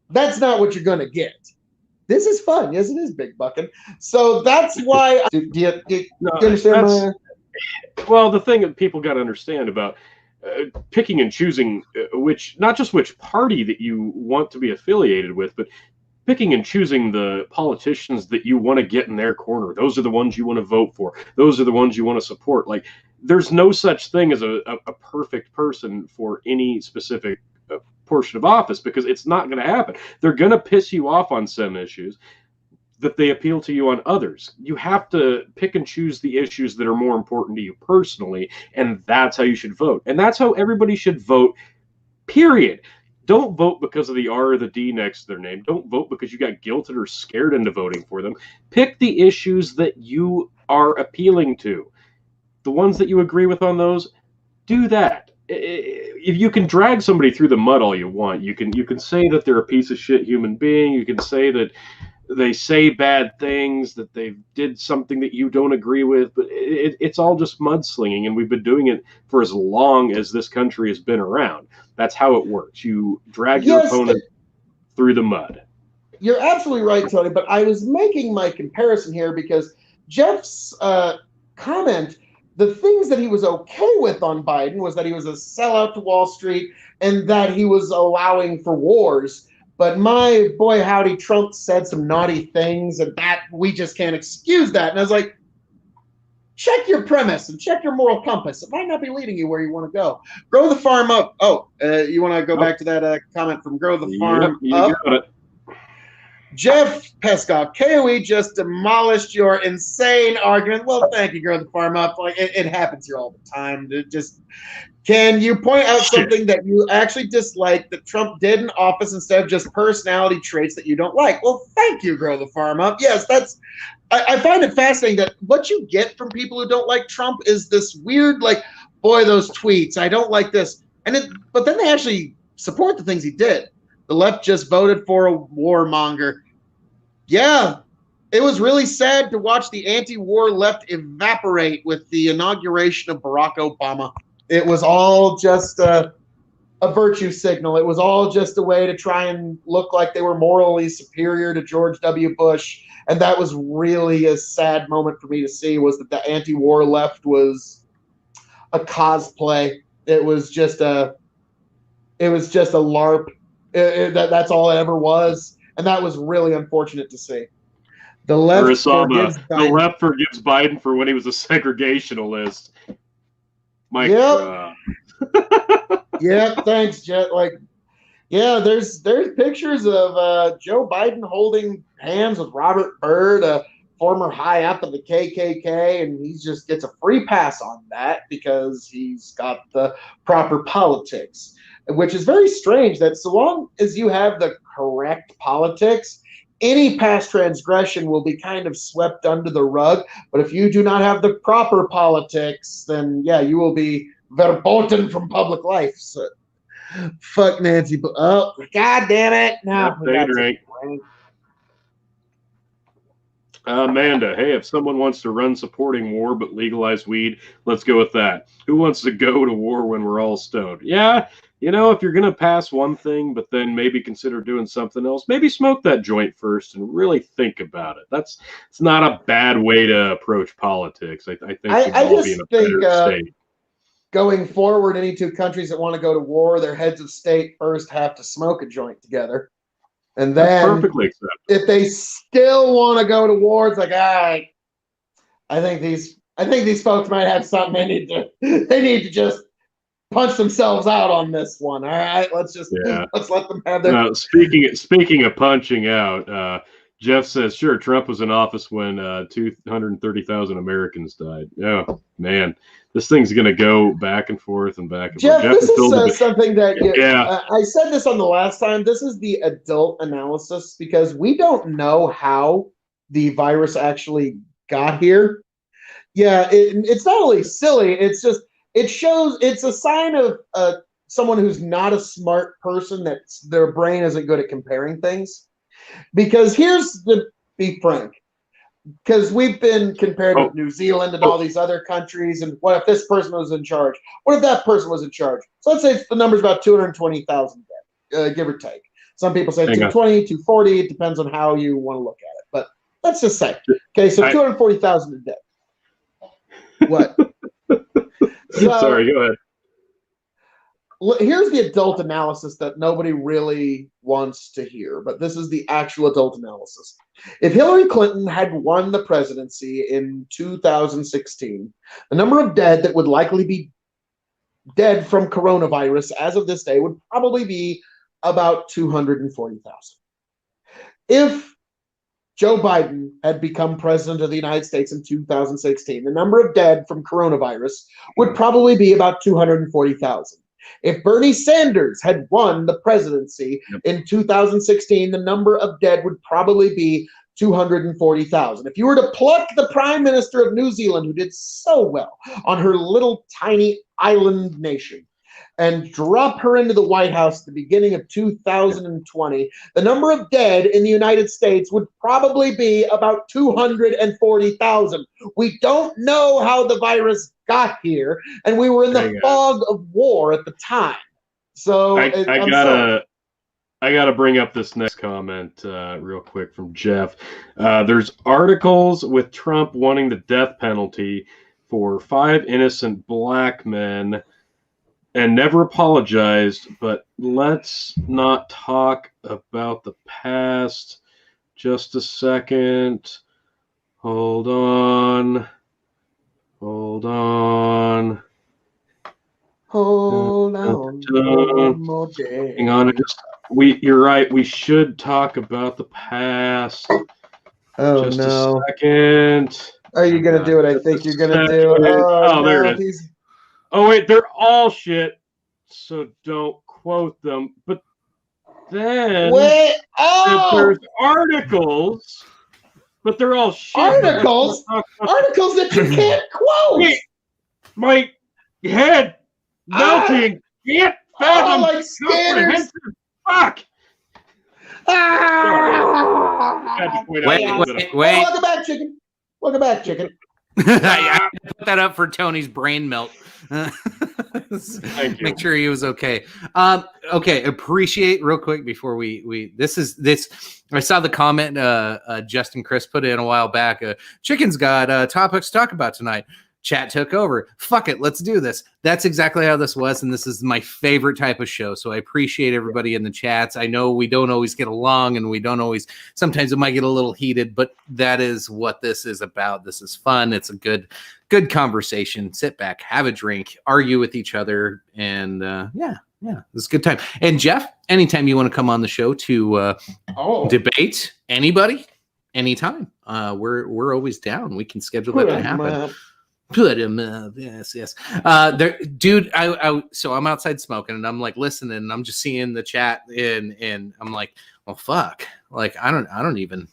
what you're going to get. This is fun. Yes, it is, Big Buckin. So that's why. Do you understand? Well, the thing that people got to understand about picking and choosing not just which party that you want to be affiliated with, but picking and choosing the politicians that you want to get in their corner. Those are the ones you want to vote for. Those are the ones you want to support. Like, there's no such thing as a perfect person for any specific portion of office, because it's not going to happen. They're going to piss you off on some issues that they appeal to you on others. You have to pick and choose the issues that are more important to you personally, and that's how you should vote. And that's how everybody should vote, period. Don't vote because of the R or the D next to their name. Don't vote because you got guilted or scared into voting for them. Pick the issues that you are appealing to. The ones that you agree with on those, do that. If you can drag somebody through the mud all you want, you can say that they're a piece of shit human being. You can say that they say bad things, that they did something that you don't agree with, but it's all just mudslinging, and we've been doing it for as long as this country has been around. That's how it works. You drag your opponent through the mud. You're absolutely right, Tony, but I was making my comparison here because Jeff's comment, the things that he was okay with on Biden was that he was a sellout to Wall Street and that he was allowing for wars. But my boy, howdy, Trump said some naughty things, and that we just can't excuse that. And I was like, check your premise and check your moral compass. It might not be leading you where you want to go. Grow the farm up. Oh, you want to go back to that comment from Grow the Farm Up? Got it. Jeff Peskov, KOE just demolished your insane argument. Well, thank you, Grow the Farm Up. Like it happens here all the time. Can you point out something that you actually dislike that Trump did in office instead of just personality traits that you don't like? Well, thank you, Grow the Farm Up. Yes, I find it fascinating that what you get from people who don't like Trump is this weird, like, boy, those tweets, I don't like this. But then they actually support the things he did. The left just voted for a warmonger. Yeah, it was really sad to watch the anti-war left evaporate with the inauguration of Barack Obama. It was all just a virtue signal. It was all just a way to try and look like they were morally superior to George W. Bush. And that was really a sad moment for me to see, was that the anti-war left was a cosplay. It was just a LARP. That's all it ever was. And that was really unfortunate to see. The left forgives Biden for when he was a segregationalist. Mike. Yep. Yeah, thanks, Jet. There's pictures of Joe Biden holding hands with Robert Byrd, a former high up of the KKK, and he just gets a free pass on that because he's got the proper politics, which is very strange that so long as you have the correct politics, any past transgression will be kind of swept under the rug. But if you do not have the proper politics, then yeah, you will be verboten from public life. So, fuck Nancy. Oh, God damn it. No. Amanda, hey, if someone wants to run supporting war but legalize weed, let's go with that. Who wants to go to war when we're all stoned? Yeah, if you're going to pass one thing, but then maybe consider doing something else, maybe smoke that joint first and really think about it. It's not a bad way to approach politics. I think we'll all be in a better state. Going forward, any two countries that want to go to war, their heads of state first have to smoke a joint together. And then perfectly acceptable. If they still want to go to war, it's like, all right, I think these folks might have something they need to just punch themselves out on this one. All right, let's let them have their. Speaking of punching out, Jeff says, sure, Trump was in office when 230,000 Americans died. Oh, man. This thing's going to go back and forth and back and forth. Jeff, this is something that I said this on the last time. This is the adult analysis because we don't know how the virus actually got here. Yeah, it's not only silly, it's just it's a sign of someone who's not a smart person, that their brain isn't good at comparing things. Because be frank, because we've been compared with New Zealand and all these other countries, and what if this person was in charge? What if that person was in charge? So let's say the number's about 220,000 dead, give or take. Some people say 220, 240. It depends on how you want to look at it. But let's just say, okay, so 240,000 are dead. What? Sorry, go ahead. Here's the adult analysis that nobody really wants to hear, but this is the actual adult analysis. If Hillary Clinton had won the presidency in 2016, the number of dead that would likely be dead from coronavirus as of this day would probably be about 240,000. If Joe Biden had become president of the United States in 2016, the number of dead from coronavirus would probably be about 240,000. If Bernie Sanders had won the presidency in 2016, the number of dead would probably be 240,000. If you were to pluck the Prime Minister of New Zealand, who did so well on her little tiny island nation, and drop her into the White House at the beginning of 2020, the number of dead in the United States would probably be about 240,000. We don't know how the virus got here, and we were in the fog of war at the time. So I gotta bring up this next comment real quick from Jeff. There's articles with Trump wanting the death penalty for 5 innocent black men and never apologized, but let's not talk about the past. Just a second. Hold on. One more day. Hang on, you're right. We should talk about the past. Oh, just no. a second. Are you gonna do what I think you're gonna do? Oh, there it is. Oh wait, they're all shit, so don't quote them. But then there's articles, but they're all shit. Articles that you can't quote. Wait, my head melting. Can't fathom like Scanners. Fuck. Wait. Welcome back, chicken. Welcome back, chicken. I put that up for Tony's brain melt. Thank you. Make sure he was okay. Okay, appreciate real quick before we this. I saw the comment Justin Chris put in a while back. Chicken's got topics to talk about tonight. Chat took over. Fuck it, let's do this. That's exactly how this was, and this is my favorite type of show. So I appreciate everybody in the chats. I know we don't always get along, and we don't always. Sometimes it might get a little heated, but that is what this is about. This is fun. It's a good conversation. Sit back, have a drink, argue with each other, and yeah, it's a good time. And Jeff, anytime you want to come on the show to debate anybody, anytime, we're always down. We can schedule that to happen. Put him up. Yes. Dude, so I'm outside smoking and I'm like listening and I'm just seeing the chat and I'm like, well, fuck. Like, I don't even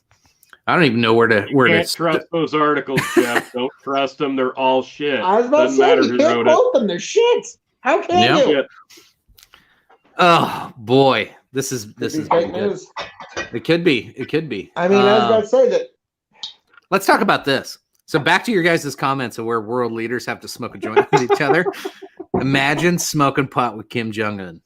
know where to Can't trust those articles, Jeff. Don't trust them. They're all shit. I was about to say, you can't quote them. They're shit. How can you? Oh boy. This is fake news. It could be. I mean, I was about to say that. Let's talk about this. So back to your guys' comments of where world leaders have to smoke a joint with each other. Imagine smoking pot with Kim Jong-un.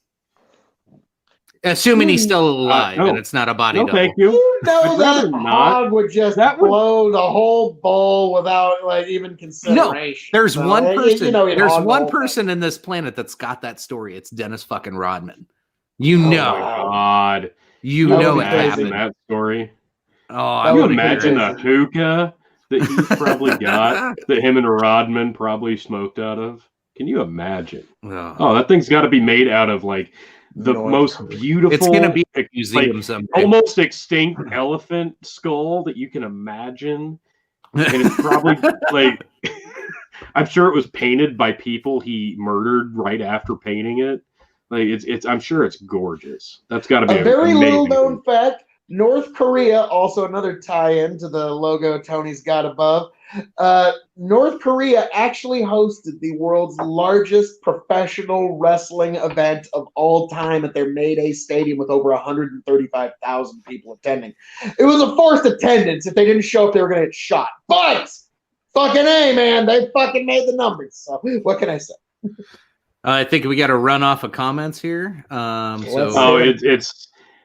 Assuming he's still alive and it's not a body double. Thank you. You know that hog would just blow the whole bowl without like even consideration. No, there's one person. There's one person in this planet that's got that story. It's Dennis fucking Rodman. You know. Oh my God. You know it happened. That story. Oh, can you imagine a hookah that he's probably got that him and Rodman probably smoked out of? Can you imagine? Oh, that thing's got to be made out of like the most beautiful. It's going to be a museum someday. Almost extinct elephant skull that you can imagine, and it's probably like I'm sure it was painted by people he murdered right after painting it. Like it's I'm sure it's gorgeous. That's got to be a very amazing little known fact. North Korea, also another tie-in to the logo Tony's got above. North Korea actually hosted the world's largest professional wrestling event of all time at their Mayday Stadium with over 135,000 people attending. It was a forced attendance. If they didn't show up, they were going to get shot. But fucking A, man, they fucking made the numbers. So what can I say? I think we got to run off of comments here.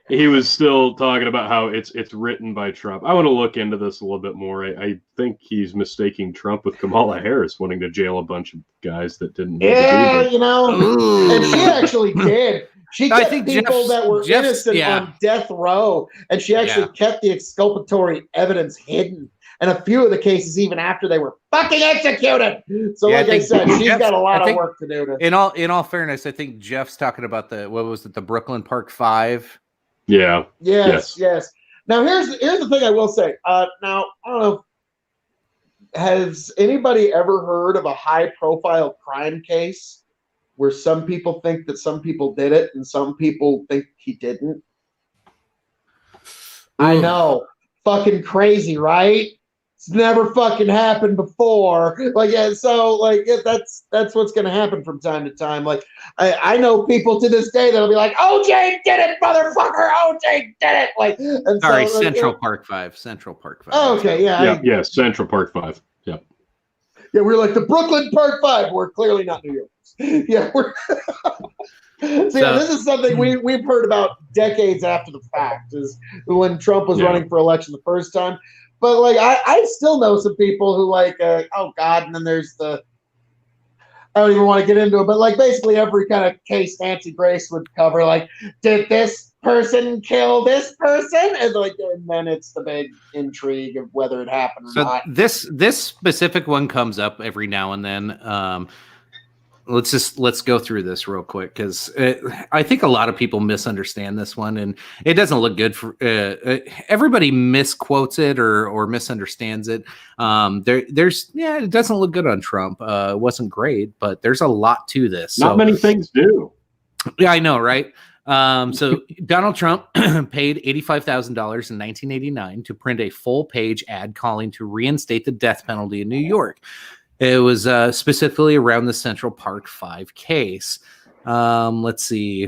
He was still talking about how it's written by Trump. I want to look into this a little bit more. I think he's mistaking Trump with Kamala Harris wanting to jail a bunch of guys that didn't. You know, and she actually did. She kept people that were innocent on death row, and she actually kept the exculpatory evidence hidden. And a few of the cases, even after they were fucking executed. So, like I said, she's got a lot of work to do. In all fairness, I think Jeff's talking about the Brooklyn Park 5. Yeah. Yes. Now here's the thing I will say. Now I don't know. Has anybody ever heard of a high-profile crime case where some people think that some people did it and some people think he didn't? I know, fucking crazy, right? It's never fucking happened before. That's what's gonna happen from time to time. Like I know people to this day that'll be like, OJ did it, motherfucker, OJ did it. Central Park 5. Central Park 5. Oh, okay, yeah, Central Park 5. Yep. Yeah, we're like the Brooklyn Park 5. We're clearly not New York. Yeah, we're this is something we've heard about decades after the fact, is when Trump was running for election the first time. But like I still know some people who oh God, and then there's I don't even want to get into it, but like basically every kind of case Nancy Grace would cover, like, did this person kill this person? And then it's the big intrigue of whether it happened or not. This specific one comes up every now and then. Let's go through this real quick, because I think a lot of people misunderstand this one, and it doesn't look good for everybody. Misquotes it or misunderstands it. It doesn't look good on Trump. It wasn't great, but there's a lot to this. Not many things do. Yeah, I know, right? So Donald Trump paid $85,000 in 1989 to print a full-page ad calling to reinstate the death penalty in New York. It was specifically around the Central Park 5 case. Let's see.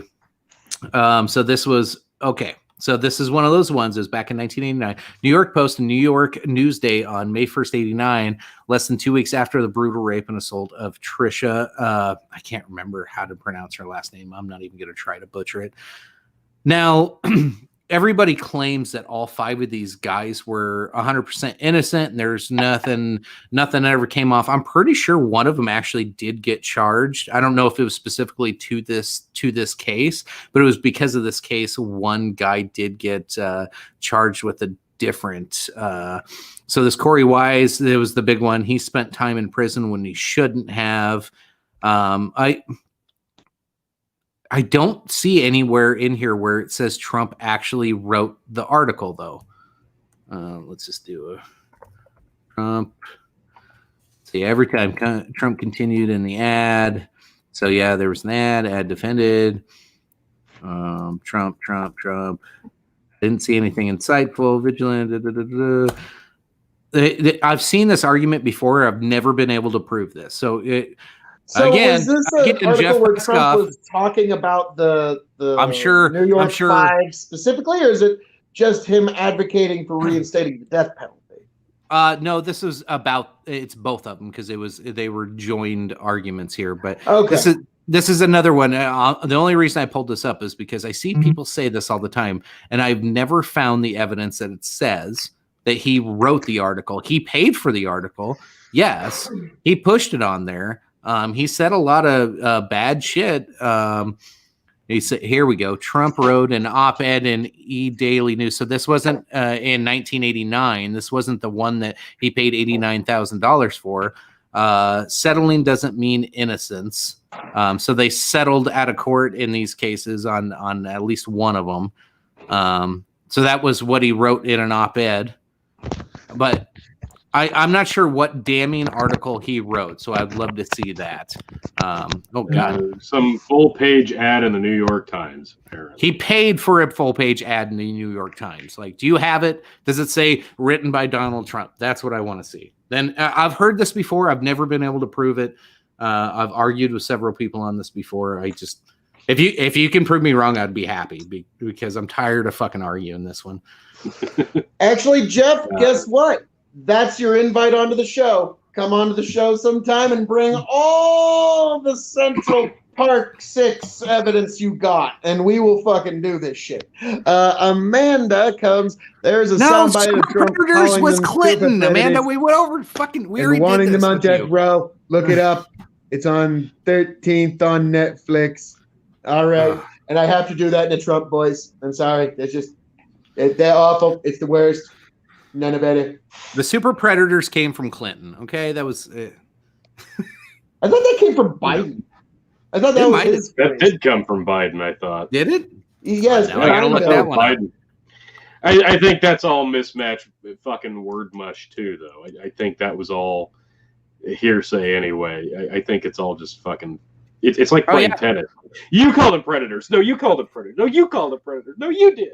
So this was okay. So this is one of those ones. It was back in 1989. New York Post and New York Newsday on May 1st, 89, less than 2 weeks after the brutal rape and assault of Tricia. I can't remember how to pronounce her last name. I'm not even going to try to butcher it. Now, everybody claims that all 5 of these guys were 100% innocent and there's nothing ever came off. I'm pretty sure one of them actually did get charged. I don't know if it was specifically to this case, but it was because of this case. One guy did get charged with a different. So this Corey Wise, it was the big one. He spent time in prison when he shouldn't have. I don't see anywhere in here where it says Trump actually wrote the article, though. Let's just do a Trump. See, every time Trump continued in the ad. So, yeah, there was an ad defended. Trump. Didn't see anything insightful, vigilant. I've seen this argument before. I've never been able to prove this. So, again, was this an article where Trump was talking about the I'm sure New York 5 specifically, or is it just him advocating for reinstating the death penalty? No, this is about it's both of them because they were joined arguments here. But okay. This is another one. The only reason I pulled this up is because I see people say this all the time, and I've never found the evidence that it says that he wrote the article. He paid for the article. Yes, he pushed it on there. He said a lot of bad shit. He said, here we go. Trump wrote an op-ed in E-Daily News. So this wasn't in 1989. This wasn't the one that he paid $89,000 for. Settling doesn't mean innocence. So they settled out of court in these cases on at least one of them. So that was what he wrote in an op-ed. But I'm not sure what damning article he wrote, so I'd love to see that. Oh, God. Some full-page ad in the New York Times, apparently. He paid for a full-page ad in the New York Times. Like, do you have it? Does it say written by Donald Trump? That's what I want to see. Then I've heard this before. I've never been able to prove it. I've argued with several people on this before. If you can prove me wrong, I'd be happy because I'm tired of fucking arguing this one. Actually, Jeff, guess what? That's your invite onto the show. Come onto the show sometime and bring all the Central Park 6 evidence you got, and we will fucking do this shit. Amanda comes. There's a soundbite of Trump calling was them Clinton. stupid Amanda, we went over fucking. We already wanting did this them on with death you. row. Look it up. It's on 13th on Netflix. All right, and I have to do that in a Trump voice. I'm sorry. They're awful. It's the worst. None of it. The super predators came from Clinton. Okay, that was. I thought that came from Biden. I thought that was his. That did come from Biden. I thought. Did it? Yes. I gotta look that one up. Biden. I think that's all mismatched fucking word mush too, though. I think that was all hearsay anyway. I think it's all just fucking. It's like playing tennis. You called them predators. No, you called them predators. No, you called them predators. No, you did.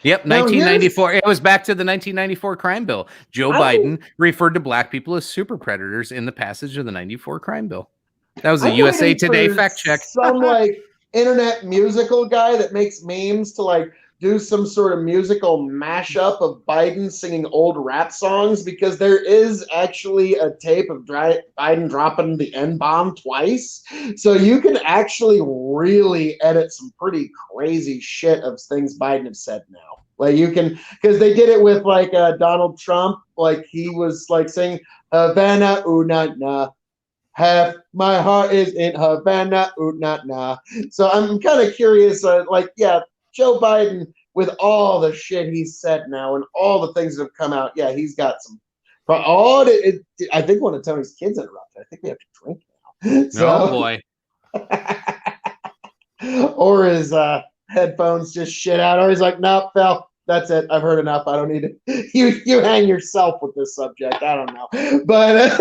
Yep, 1994. It was back to the 1994 crime bill. Joe Biden referred to black people as super predators in the passage of the 94 crime bill. That was a USA Today fact check. Some like internet musical guy that makes memes to like do some sort of musical mashup of Biden singing old rap songs, because there is actually a tape of Biden dropping the N-bomb twice. So you can actually really edit some pretty crazy shit of things Biden has said now. Like you can, because they did it with like Donald Trump. Like he was like saying Havana, ooh, nah, nah. Half my heart is in Havana, ooh, nah, nah. So I'm kind of curious, like, yeah, Joe Biden, with all the shit he's said now and all the things that have come out, yeah, he's got some. I think one of Tony's kids interrupted. I think we have to drink now. So, oh boy. Or his headphones just shit out, or he's like, nope, Phil, that's it. I've heard enough. I don't need it. You hang yourself with this subject. I don't know, but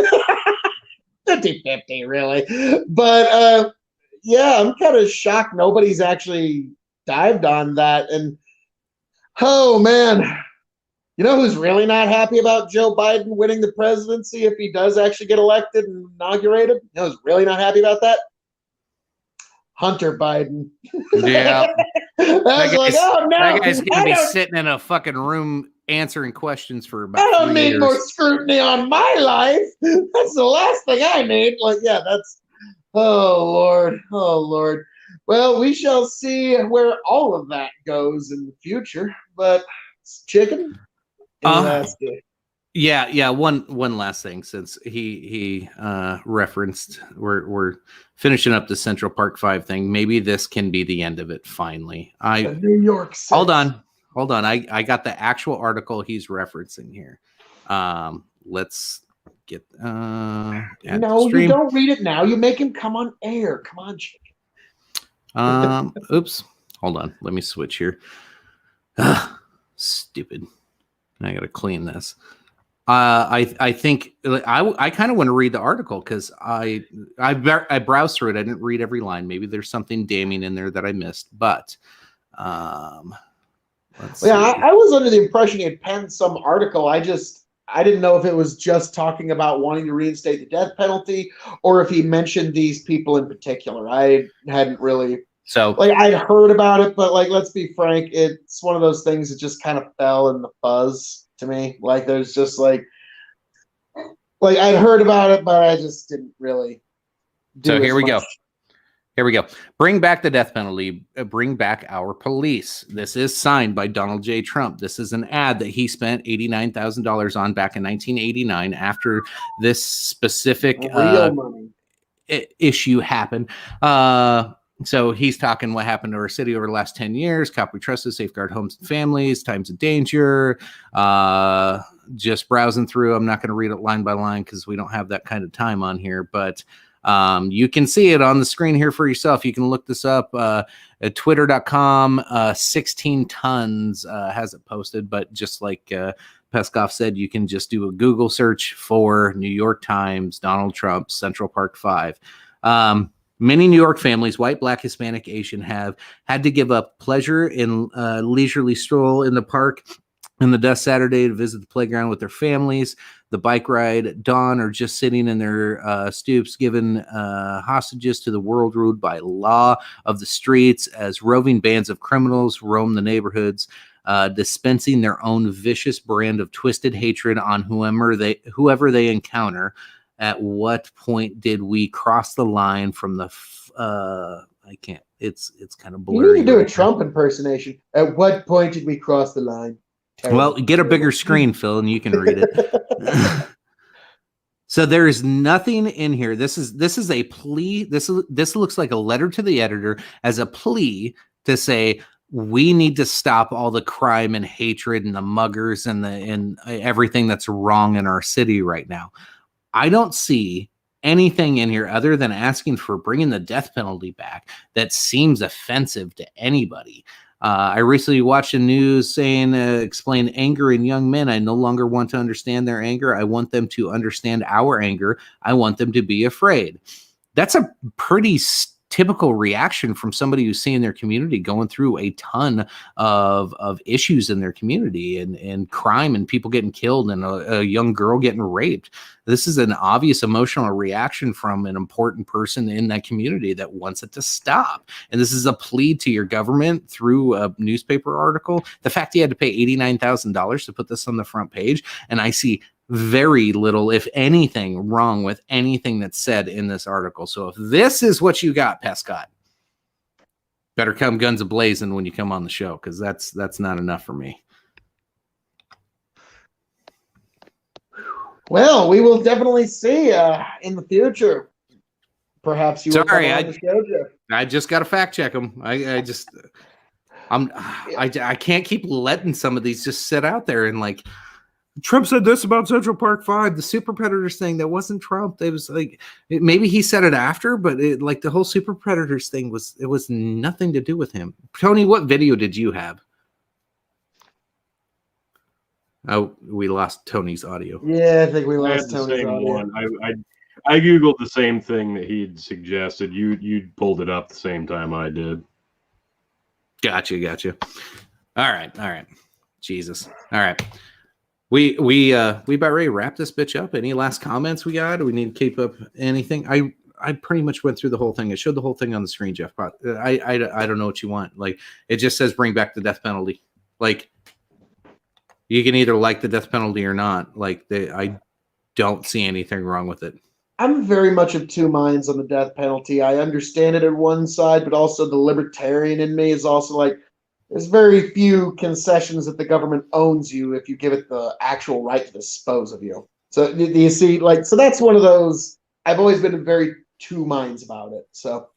50-50 really. But yeah, I'm kind of shocked nobody's actually dived on that. And oh man, you know who's really not happy about Joe Biden winning the presidency if he does actually get elected and inaugurated? You know who's really not happy about that? Hunter Biden. Yeah. was like, oh no, that guy's gonna I be don't, sitting in a fucking room answering questions for about I don't 3 need years. more scrutiny on my life. That's the last thing I need. Like, yeah, that's. Oh Lord, oh Lord. Well, we shall see where all of that goes in the future. But chicken. Any last Yeah. One last thing, since he referenced we're finishing up the Central Park 5 thing. Maybe this can be the end of it. Finally, The New York. hold on. I got the actual article he's referencing here. Let's get No, you don't read it now. You make him come on air. Come on, chicken. Oops. Hold on. Let me switch here. Stupid. I gotta clean this. I think I kind of want to read the article because I browsed through it. I didn't read every line. Maybe there's something damning in there that I missed. But let's see. I was under the impression he had penned some article. I didn't know if it was just talking about wanting to reinstate the death penalty or if he mentioned these people in particular. I hadn't really. So, like, I'd heard about it, but like, let's be frank, it's one of those things that just kind of fell in the fuzz to me. Like, there's just like I'd heard about it, but I just didn't really. So here we go. Here we go. Bring back the death penalty. Bring back our police. This is signed by Donald J. Trump. This is an ad that he spent $89,000 on back in 1989 after this specific issue happened. So he's talking what happened to our city over the last 10 years. Cop we trust to safeguard homes and families, times of danger. Just browsing through. I'm not going to read it line by line because we don't have that kind of time on here, but you can see it on the screen here for yourself. You can look this up at twitter.com. 16 tons has it posted, but just like Peskov said, you can just do a Google search for New York Times, Donald Trump, Central Park 5. Many New York families, white, black, Hispanic, Asian, have had to give up pleasure in leisurely stroll in the park on the dust Saturday to visit the playground with their families, the bike ride at dawn, or just sitting in their stoops, given hostages to the world ruled by law of the streets as roving bands of criminals roam the neighborhoods, dispensing their own vicious brand of twisted hatred on whoever they encounter. At what point did we cross the line from the? I can't. It's kind of blurry. You need to do a Trump impersonation. At what point did we cross the line? Well, get a bigger screen, Phil, and you can read it. So there is nothing in here. This is a plea. This looks like a letter to the editor as a plea to say we need to stop all the crime and hatred and the muggers and everything that's wrong in our city right now. I don't see anything in here other than asking for bringing the death penalty back that seems offensive to anybody. I recently watched the news saying, explain anger in young men. I no longer want to understand their anger. I want them to understand our anger. I want them to be afraid. That's a pretty typical reaction from somebody who's seeing their community going through a ton of issues in their community and crime and people getting killed and a young girl getting raped. This is an obvious emotional reaction from an important person in that community that wants it to stop. And this is a plea to your government through a newspaper article. The fact he had to pay $89,000 to put this on the front page, and I see very little, if anything, wrong with anything that's said in this article. So if this is what you got, Pescott, better come guns a-blazing when you come on the show, because that's not enough for me. Well, we will definitely see in the future. Perhaps you will come on the show, Jeff. I just got to fact check them. I can't keep letting some of these just sit out there and like, Trump said this about Central Park 5, the super predators thing. That wasn't Trump. It was like, maybe he said it after, but like the whole super predators thing was nothing to do with him. Tony, what video did you have? Oh, we lost Tony's audio. Yeah, I think we lost the Tony's same audio. one. I googled the same thing that he'd suggested. You pulled it up the same time I did. Gotcha. All right. Jesus. All right. We about ready to wrap this bitch up. Any last comments we got? Do we need to keep up anything? I pretty much went through the whole thing. It showed the whole thing on the screen, Jeff. But I don't know what you want. Like, it just says bring back the death penalty. Like, you can either like the death penalty or not. Like, I don't see anything wrong with it. I'm very much of two minds on the death penalty. I understand it at one side, but also the libertarian in me is also like, there's very few concessions that the government owns you if you give it the actual right to dispose of you. So do you see, like, so that's one of those, I've always been in very two minds about it. So,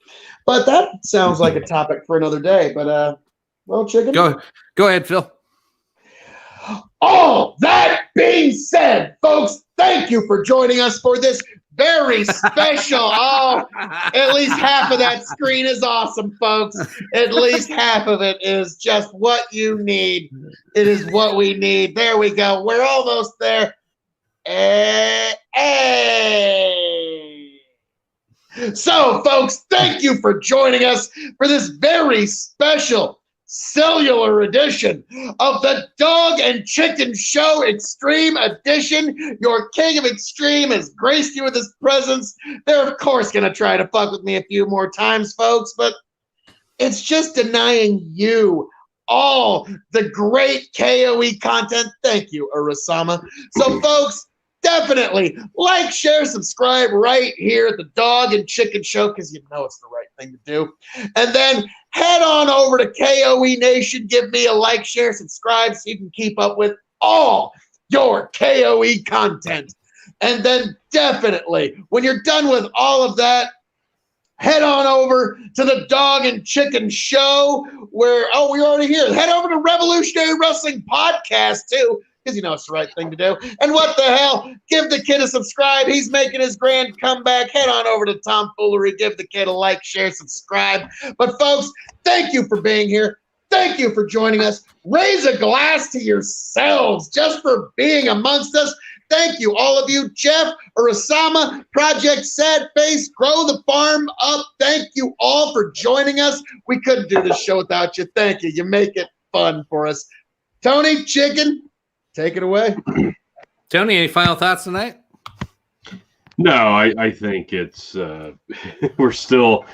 but that sounds like a topic for another day. But, well, chicken. Go ahead, Phil. All that being said, folks, thank you for joining us for this very special. Oh, at least half of that screen is awesome, folks. At least half of it is just what you need. It is what we need. There we go. We're almost there. So, folks, thank you for joining us for this very special cellular edition of the Dog and Chicken Show Extreme Edition. Your king of extreme has graced you with his presence. They're, of course, going to try to fuck with me a few more times, folks, but it's just denying you all the great KOE content. Thank you, Arasama. So, folks, definitely like, share, subscribe right here at the Dog and Chicken Show, because you know it's the right thing to do. And then head on over to KOE Nation. Give me a like, share, subscribe so you can keep up with all your KOE content. And then definitely, when you're done with all of that, head on over to the Dog and Chicken Show where, oh, we're already here. Head over to Revolutionary Wrestling Podcast, too, because you know it's the right thing to do. And what the hell? Give the kid a subscribe. He's making his grand comeback. Head on over to Tomfoolery. Give the kid a like, share, subscribe. But, folks, thank you for being here. Thank you for joining us. Raise a glass to yourselves just for being amongst us. Thank you, all of you. Jeff, Arasama, Project Sad Face, Grow the Farm Up. Thank you all for joining us. We couldn't do this show without you. Thank you. You make it fun for us. Tony, Chicken, take it away. Tony, any final thoughts tonight? No, I think it's we're still,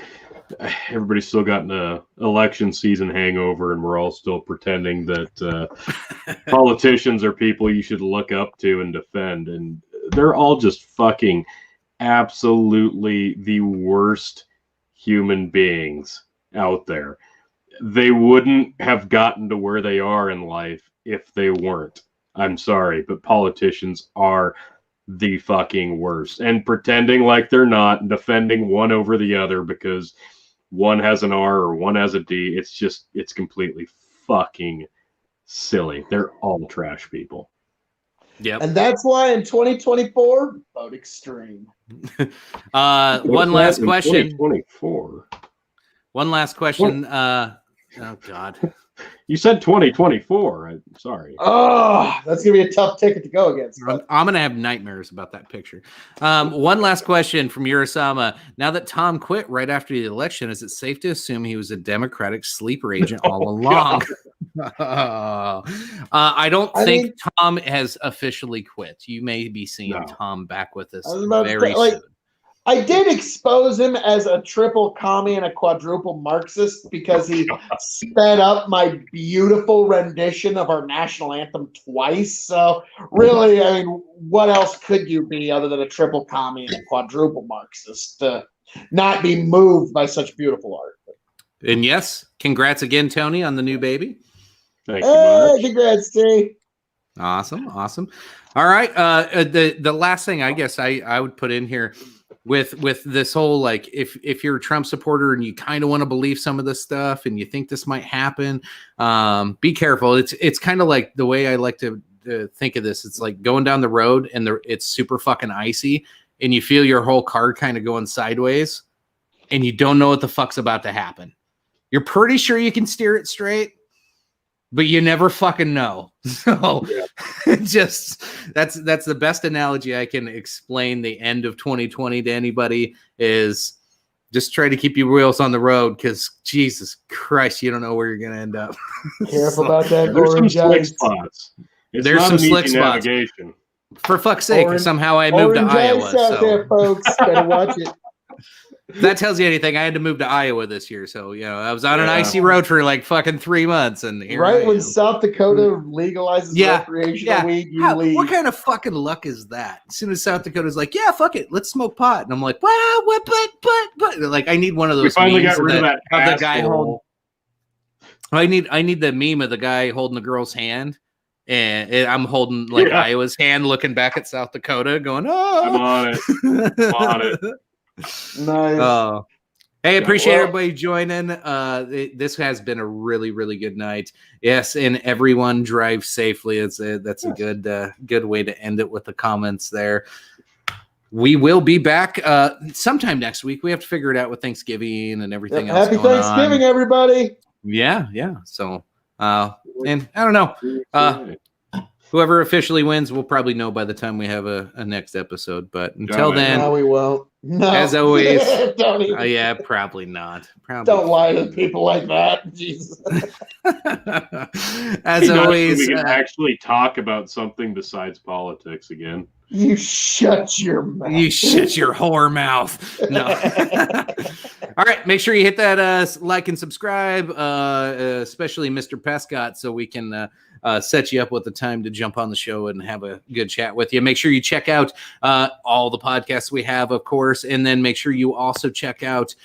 everybody's still got an election season hangover, and we're all still pretending that politicians are people you should look up to and defend, and they're all just fucking absolutely the worst human beings out there. They wouldn't have gotten to where they are in life if they weren't. I'm sorry, but politicians are the fucking worst. And pretending like they're not, and defending one over the other because one has an R or one has a D, it's completely fucking silly. They're all trash people. Yep. And that's why in 2024, vote extreme. One last question. 2024. One last question. Oh, God. You said 2024. I'm sorry. Oh, that's going to be a tough ticket to go against. I'm going to have nightmares about that picture. One last question from Urasama. Now that Tom quit right after the election, is it safe to assume he was a Democratic sleeper agent all along? I don't think Tom has officially quit. You may be seeing Tom back with us very soon. I did expose him as a triple commie and a quadruple Marxist because he sped up my beautiful rendition of our national anthem twice. So really, I mean, what else could you be other than a triple commie and a quadruple Marxist to not be moved by such beautiful art? And yes, congrats again, Tony, on the new baby. Thank you much. Congrats, T. Awesome. All right. The last thing I guess I would put in here with this whole, like, if you're a Trump supporter and you kind of want to believe some of this stuff and you think this might happen, be careful. It's kind of like the way I like to think of this. It's like going down the road and it's super fucking icy and you feel your whole car kind of going sideways and you don't know what the fuck's about to happen. You're pretty sure you can steer it straight, but you never fucking know. So just that's the best analogy I can explain the end of 2020 to anybody is just try to keep your wheels on the road because Jesus Christ, you don't know where you're going to end up. Careful about that. There's some slick spots. There's some slick spots. Navigation. For fuck's sake, somehow I moved to Iowa. Out there, folks. Better watch it. If that tells you anything, I had to move to Iowa this year, so I was on an Yeah. icy road for like fucking 3 months, and here I Right when am. South Dakota legalizes recreational weed, you leave. What kind of fucking luck is that? As soon as South Dakota's like, yeah, fuck it, let's smoke pot, and I'm like, what? Like, I need one of those. We finally memes got rid of that the guy asshole. holding. I need the meme of the guy holding the girl's hand, and I'm holding like Iowa's hand, looking back at South Dakota, going, "Oh, I'm on it. I'm on it." Nice. Oh, hey, appreciate well- everybody joining. This has been a really, really good night. Yes, and everyone drive safely. That's a good way to end it with the comments there. We will be back sometime next week. We have to figure it out with Thanksgiving and everything else. Happy going Thanksgiving, on. everybody. Yeah. So, and I don't know. Whoever officially wins, we'll probably know by the time we have a next episode. But until then, No, we won't. No. as always, Don't even- yeah, probably not. Don't lie to people like that. Jesus. As always, we can actually talk about something besides politics again. You shut your mouth. You shut your whore mouth. No. All right. Make sure you hit that like and subscribe, especially Mr. Pescott, so we can set you up with the time to jump on the show and have a good chat with you. Make sure you check out all the podcasts we have, of course, and then make sure you also check out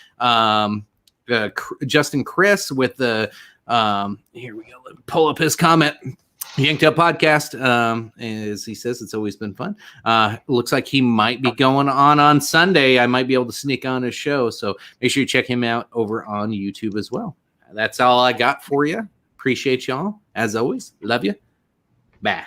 Justin Chris with the here we go. Let me pull up his comment. Yanked Up Podcast, as he says, it's always been fun. Looks like he might be going on Sunday. I might be able to sneak on his show, so make sure you check him out over on YouTube as well. That's all I got for you. Appreciate y'all. As always, love you. Bye.